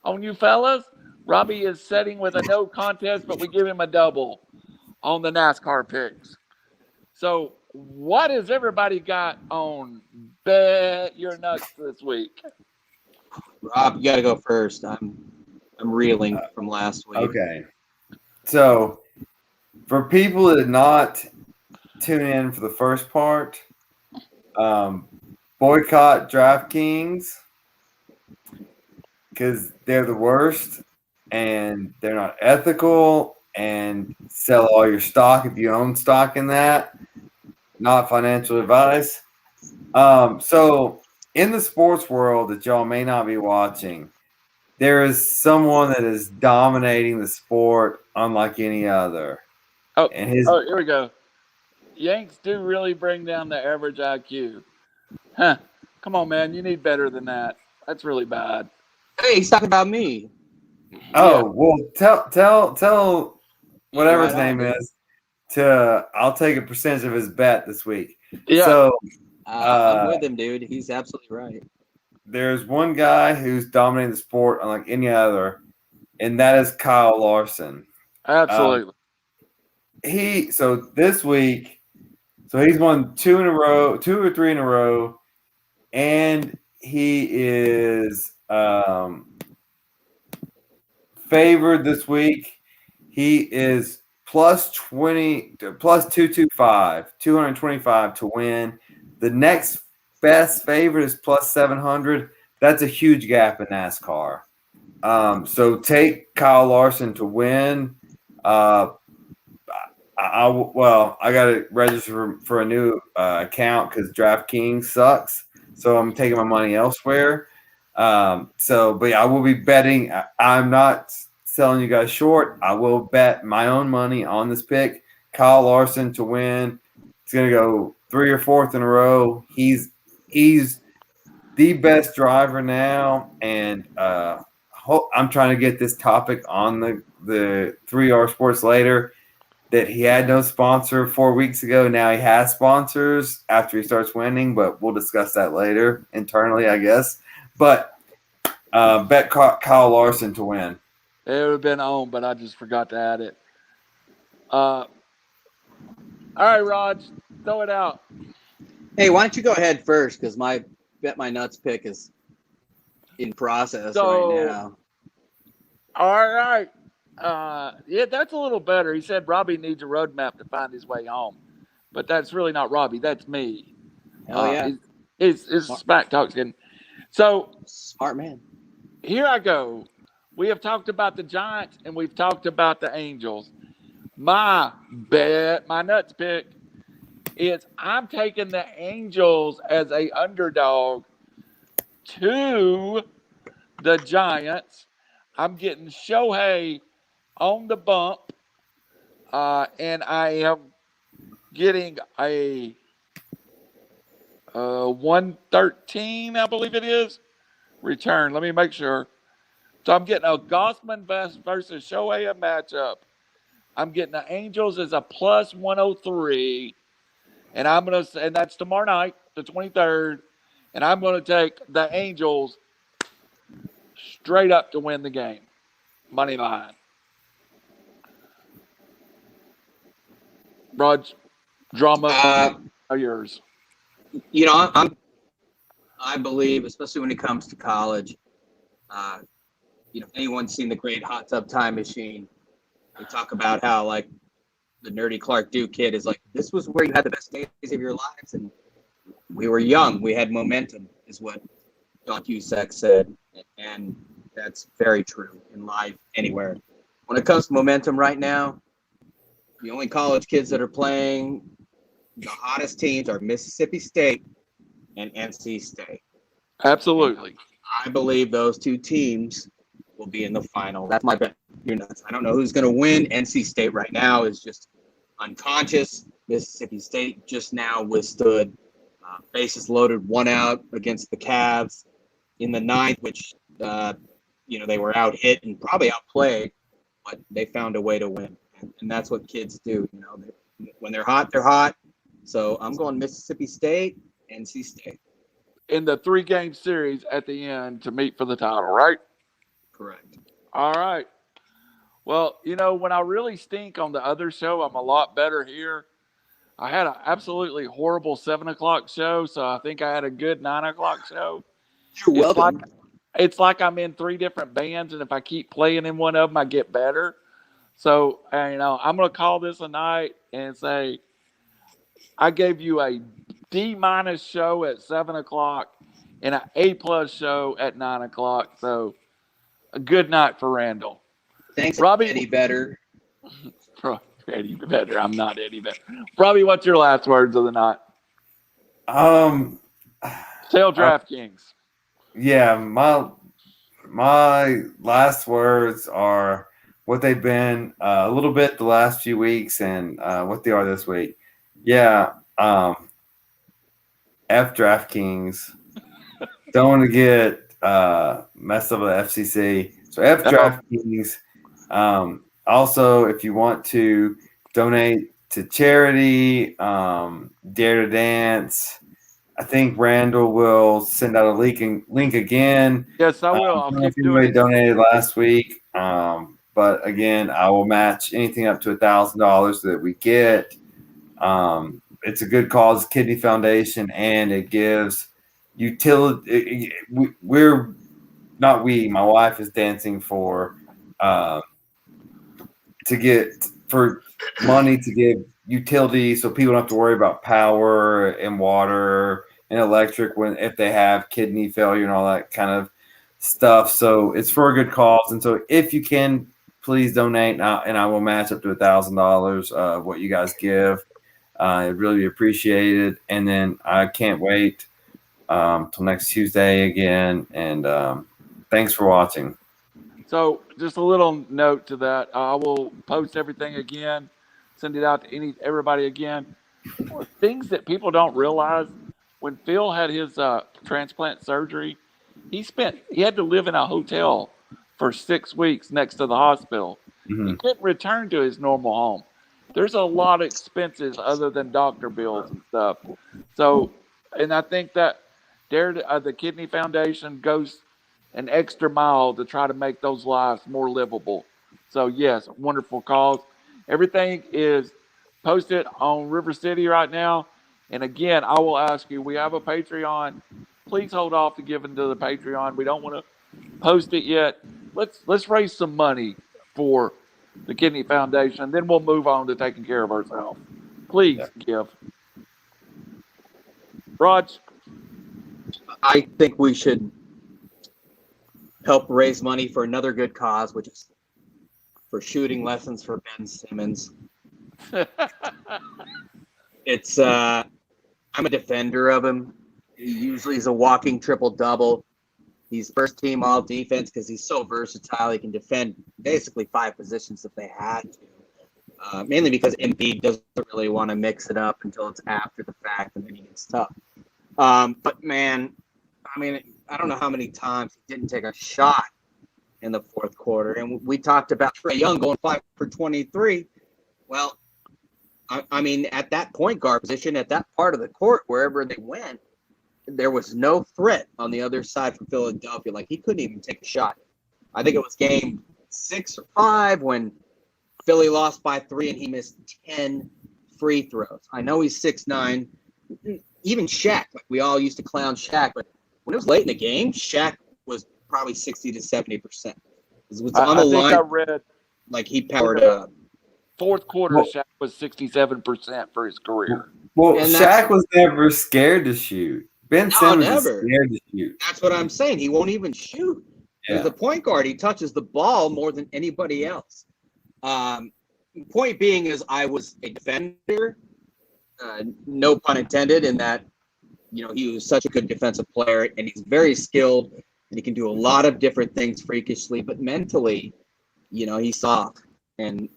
on you fellas. Robbie is setting with a no contest, but we give him a double on the NASCAR picks. So, what has everybody got on Bet Your Nuts this week? Rob, you got to go first. I'm reeling from last week. Okay. So, for people that did not tune in for the first part, boycott Draftkings because they're the worst and they're not ethical, and sell all your stock if you own stock in that. Not financial advice. So, in the sports world that y'all may not be watching, there is someone that is dominating the sport unlike any other. Oh, and here we go. Yanks do really bring down the average IQ. Huh. Come on, man. You need better than that. That's really bad. Hey, he's talking about me. Oh, well, tell whatever his Right on, name dude. is I'll take a percentage of his bet this week. Yeah. So I'm with him, dude. He's absolutely right. there's one guy who's dominating the sport unlike any other, and that is Kyle Larson. Absolutely. This week, he's won 2 or 3 in a row, and he is favored this week. He is plus 225 to win. The next best favorite is plus 700. That's a huge gap in NASCAR. So take Kyle Larson to win. I got to register for a new account because DraftKings sucks. So I'm taking my money elsewhere. But I will be betting. I'm not selling you guys short. I will bet my own money on this pick. Kyle Larson to win. He's going to go 3 or 4th in a row. He's the best driver now, and I'm trying to get this topic on the 3R Sports later. That he had no sponsor 4 weeks ago. Now he has sponsors after he starts winning, but we'll discuss that later internally, I guess. But bet Kyle Larson to win. It would have been on, but I just forgot to add it. All right, Raj, throw it out. Hey, why don't you go ahead first? Because my Bet My Nuts pick is in process right now. All right. Yeah, that's a little better. He said Robbie needs a roadmap to find his way home. But that's really not Robbie. That's me. Hell yeah. It's smack talking. So Smart man. here I go. We have talked about the Giants and we've talked about the Angels. My nuts pick is I'm taking the Angels as a underdog to the Giants. I'm getting Shohei on the bump, and I am getting a 113, I believe it is, return. Let me make sure. So I'm getting a Gossman versus Shohei matchup. I'm getting the Angels as a plus 103, and that's tomorrow night, the 23rd, and I'm gonna take the Angels straight up to win the game, money line. Rod, drama are yours. You know, I believe, especially when it comes to college, you know, if anyone's seen the great Hot Tub Time Machine, they talk about how, like, the nerdy Clark Duke kid is like, this was where you had the best days of your lives, and we were young, we had momentum, is what Don Cusack said, and that's very true in life, anywhere. When it comes to momentum right now, the only college kids that are playing the hottest teams are Mississippi State and NC State. Absolutely. I believe those two teams will be in the final. That's my bet. You're nuts. I don't know who's going to win. NC State right now is just unconscious. Mississippi State just now withstood bases loaded, one out against the Cavs in the ninth, which, you know, they were out hit and probably outplayed, but they found a way to win. And that's what kids do. You know, when they're hot, they're hot. So I'm going Mississippi State, NC State. In the 3-game series at the end to meet for the title, right? Correct. All right. Well, you know, when I really stink on the other show, I'm a lot better here. I had an absolutely horrible 7 o'clock show, so I think I had a good 9 o'clock show. You're welcome. It's like I'm in 3 different bands, and if I keep playing in one of them, I get better. So, you know, I'm going to call this a night and say I gave you a D- show at 7 o'clock and an A+ show at 9 o'clock. So, a good night for Randall. Thanks, Robbie. Eddie Vedder. Eddie Vedder. I'm not Eddie Vedder. Robbie, what's your last words of the night? Tell Draftkings. Yeah, my last words are what they've been a little bit the last few weeks and what they are this week. Yeah, F Draftkings. Don't want to get messed up with the FCC. So F Draftkings. Also, if you want to donate to charity, Dare to Dance, I think Randall will send out a link again. Yes, I will. I don't know if anybody donated last week, but again, I will match anything up to $1,000 that we get. It's a good cause, Kidney Foundation, and it gives utility. My wife is dancing for money to give utility so people don't have to worry about power and water and electric if they have kidney failure and all that kind of stuff. So it's for a good cause. And so if you can, please donate, and I will match up to $1,000 of what you guys give. I'd really appreciate it. And then I can't wait till next Tuesday again. And thanks for watching. So just a little note to that. I will post everything again, send it out to everybody again. Things that people don't realize, when Phil had his transplant surgery, he had to live in a hotel for 6 weeks next to the hospital. Mm-hmm. He couldn't return to his normal home. There's a lot of expenses other than doctor bills and stuff. So, and I think that the Kidney Foundation goes an extra mile to try to make those lives more livable. So yes, wonderful cause. Everything is posted on River City right now. And again, I will ask you, we have a Patreon. Please hold off to giving to the Patreon. We don't want to post it yet. Let's raise some money for the Kidney Foundation. Then we'll move on to taking care of ourselves. Please give. Rog? I think we should help raise money for another good cause, which is for shooting lessons for Ben Simmons. It's I'm a defender of him. He usually is a walking triple-double. He's first team all defense because he's so versatile. He can defend basically 5 positions if they had to. Mainly because Embiid doesn't really want to mix it up until it's after the fact and then he gets tough. But man, I mean, I don't know how many times he didn't take a shot in the fourth quarter. And we talked about Trae Young going 5 for 23. Well, I mean, at that point guard position, at that part of the court, wherever they went, there was no threat on the other side from Philadelphia. Like, he couldn't even take a shot. I think it was game 6 or 5 when Philly lost by 3 and he missed 10 free throws. I know he's 6'9". Even Shaq, like we all used to clown Shaq, but when it was late in the game, Shaq was probably 60 to 70%. It was on the line. I read like he powered up. Fourth quarter, Shaq was 67% for his career. Well, and Shaq was never scared to shoot. Ben Simmons is scared to shoot. That's what I'm saying. He won't even shoot. Yeah. He's a point guard. He touches the ball more than anybody else. Point being is I was a defender, no pun intended, in that, you know, he was such a good defensive player and he's very skilled and he can do a lot of different things freakishly, but mentally, you know, he's soft. And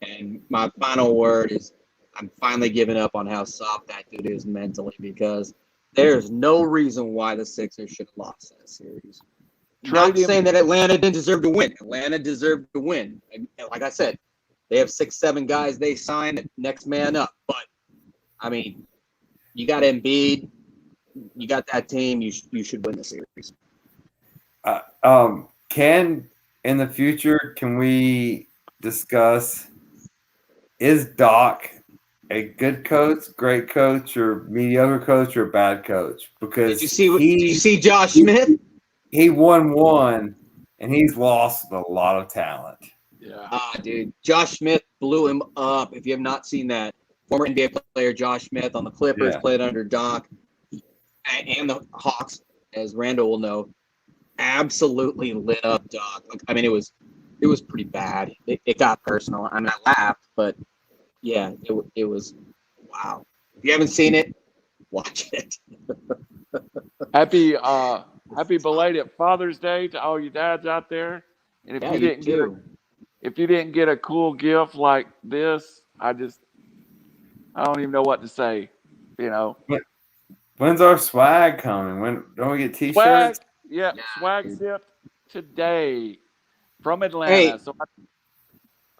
my final word is I'm finally giving up on how soft that dude is mentally because there's no reason why the Sixers should have lost that series. Not saying that Atlanta didn't deserve to win. Atlanta deserved to win. And like I said, they have 6-7 guys they signed, next man up. But, I mean, you got Embiid, you got that team, you should win the series. In the future, can we discuss, is Doc a good coach, great coach, or mediocre coach, or bad coach? Because did you see Josh Smith? He won one, and he's lost a lot of talent. Yeah. Dude, Josh Smith blew him up. If you have not seen that, former NBA player Josh Smith on the Clippers played under Doc, and the Hawks, as Randall will know, absolutely lit up Doc. Like, I mean, it was pretty bad. It got personal. I mean, I laughed, but yeah, it was wow. If you haven't seen it, watch it. Happy belated Father's Day to all you dads out there. And if you didn't get a cool gift like this, I don't even know what to say. You know. When's our swag coming? When don't we get T-shirts? Swag shipped today from Atlanta. Hey,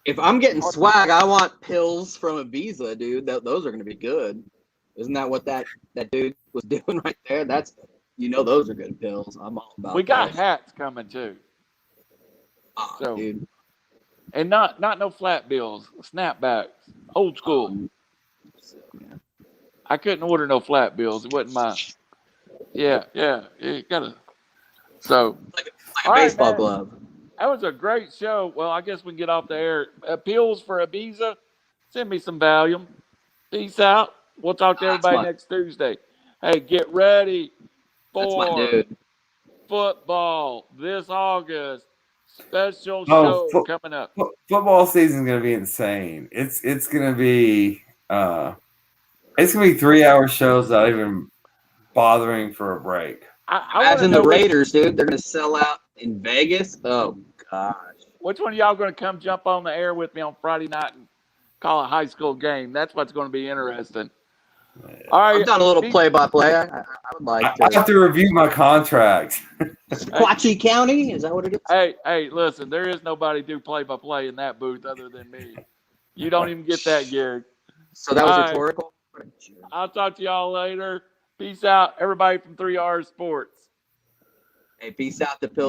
if I'm getting swag, I want pills from Ibiza, dude. Those are going to be good. Isn't that what that dude was doing right there? That's, you know, those are good pills. I'm all about. We got hats coming too. So, dude. And not no flat bills, snapbacks, old school. I couldn't order no flat bills. It wasn't mine. Yeah, you gotta. So, like a baseball glove. That was a great show. Well, I guess we can get off the air. Pills for Ibiza. Send me some Valium. Peace out. We'll talk to everybody next Tuesday. Hey, get ready for football this August. Special show coming up. Football season is going to be insane. It's going to be 3-hour shows without even bothering for a break. Imagine the Raiders, dude. They're going to sell out in Vegas. Oh gosh. Which one of y'all going to come jump on the air with me on Friday night and call a high school game? That's what's going to be interesting. All right, I've done a little play-by-play. I would like to. I have to review my contract. Squatchy County? Is that what it is? Hey, listen, there is nobody do play-by-play in that booth other than me. You don't even get that, Gary. So that was rhetorical? I'll talk to y'all later. Peace out, everybody from 3R'S Sports. Hey, peace out, the Pill.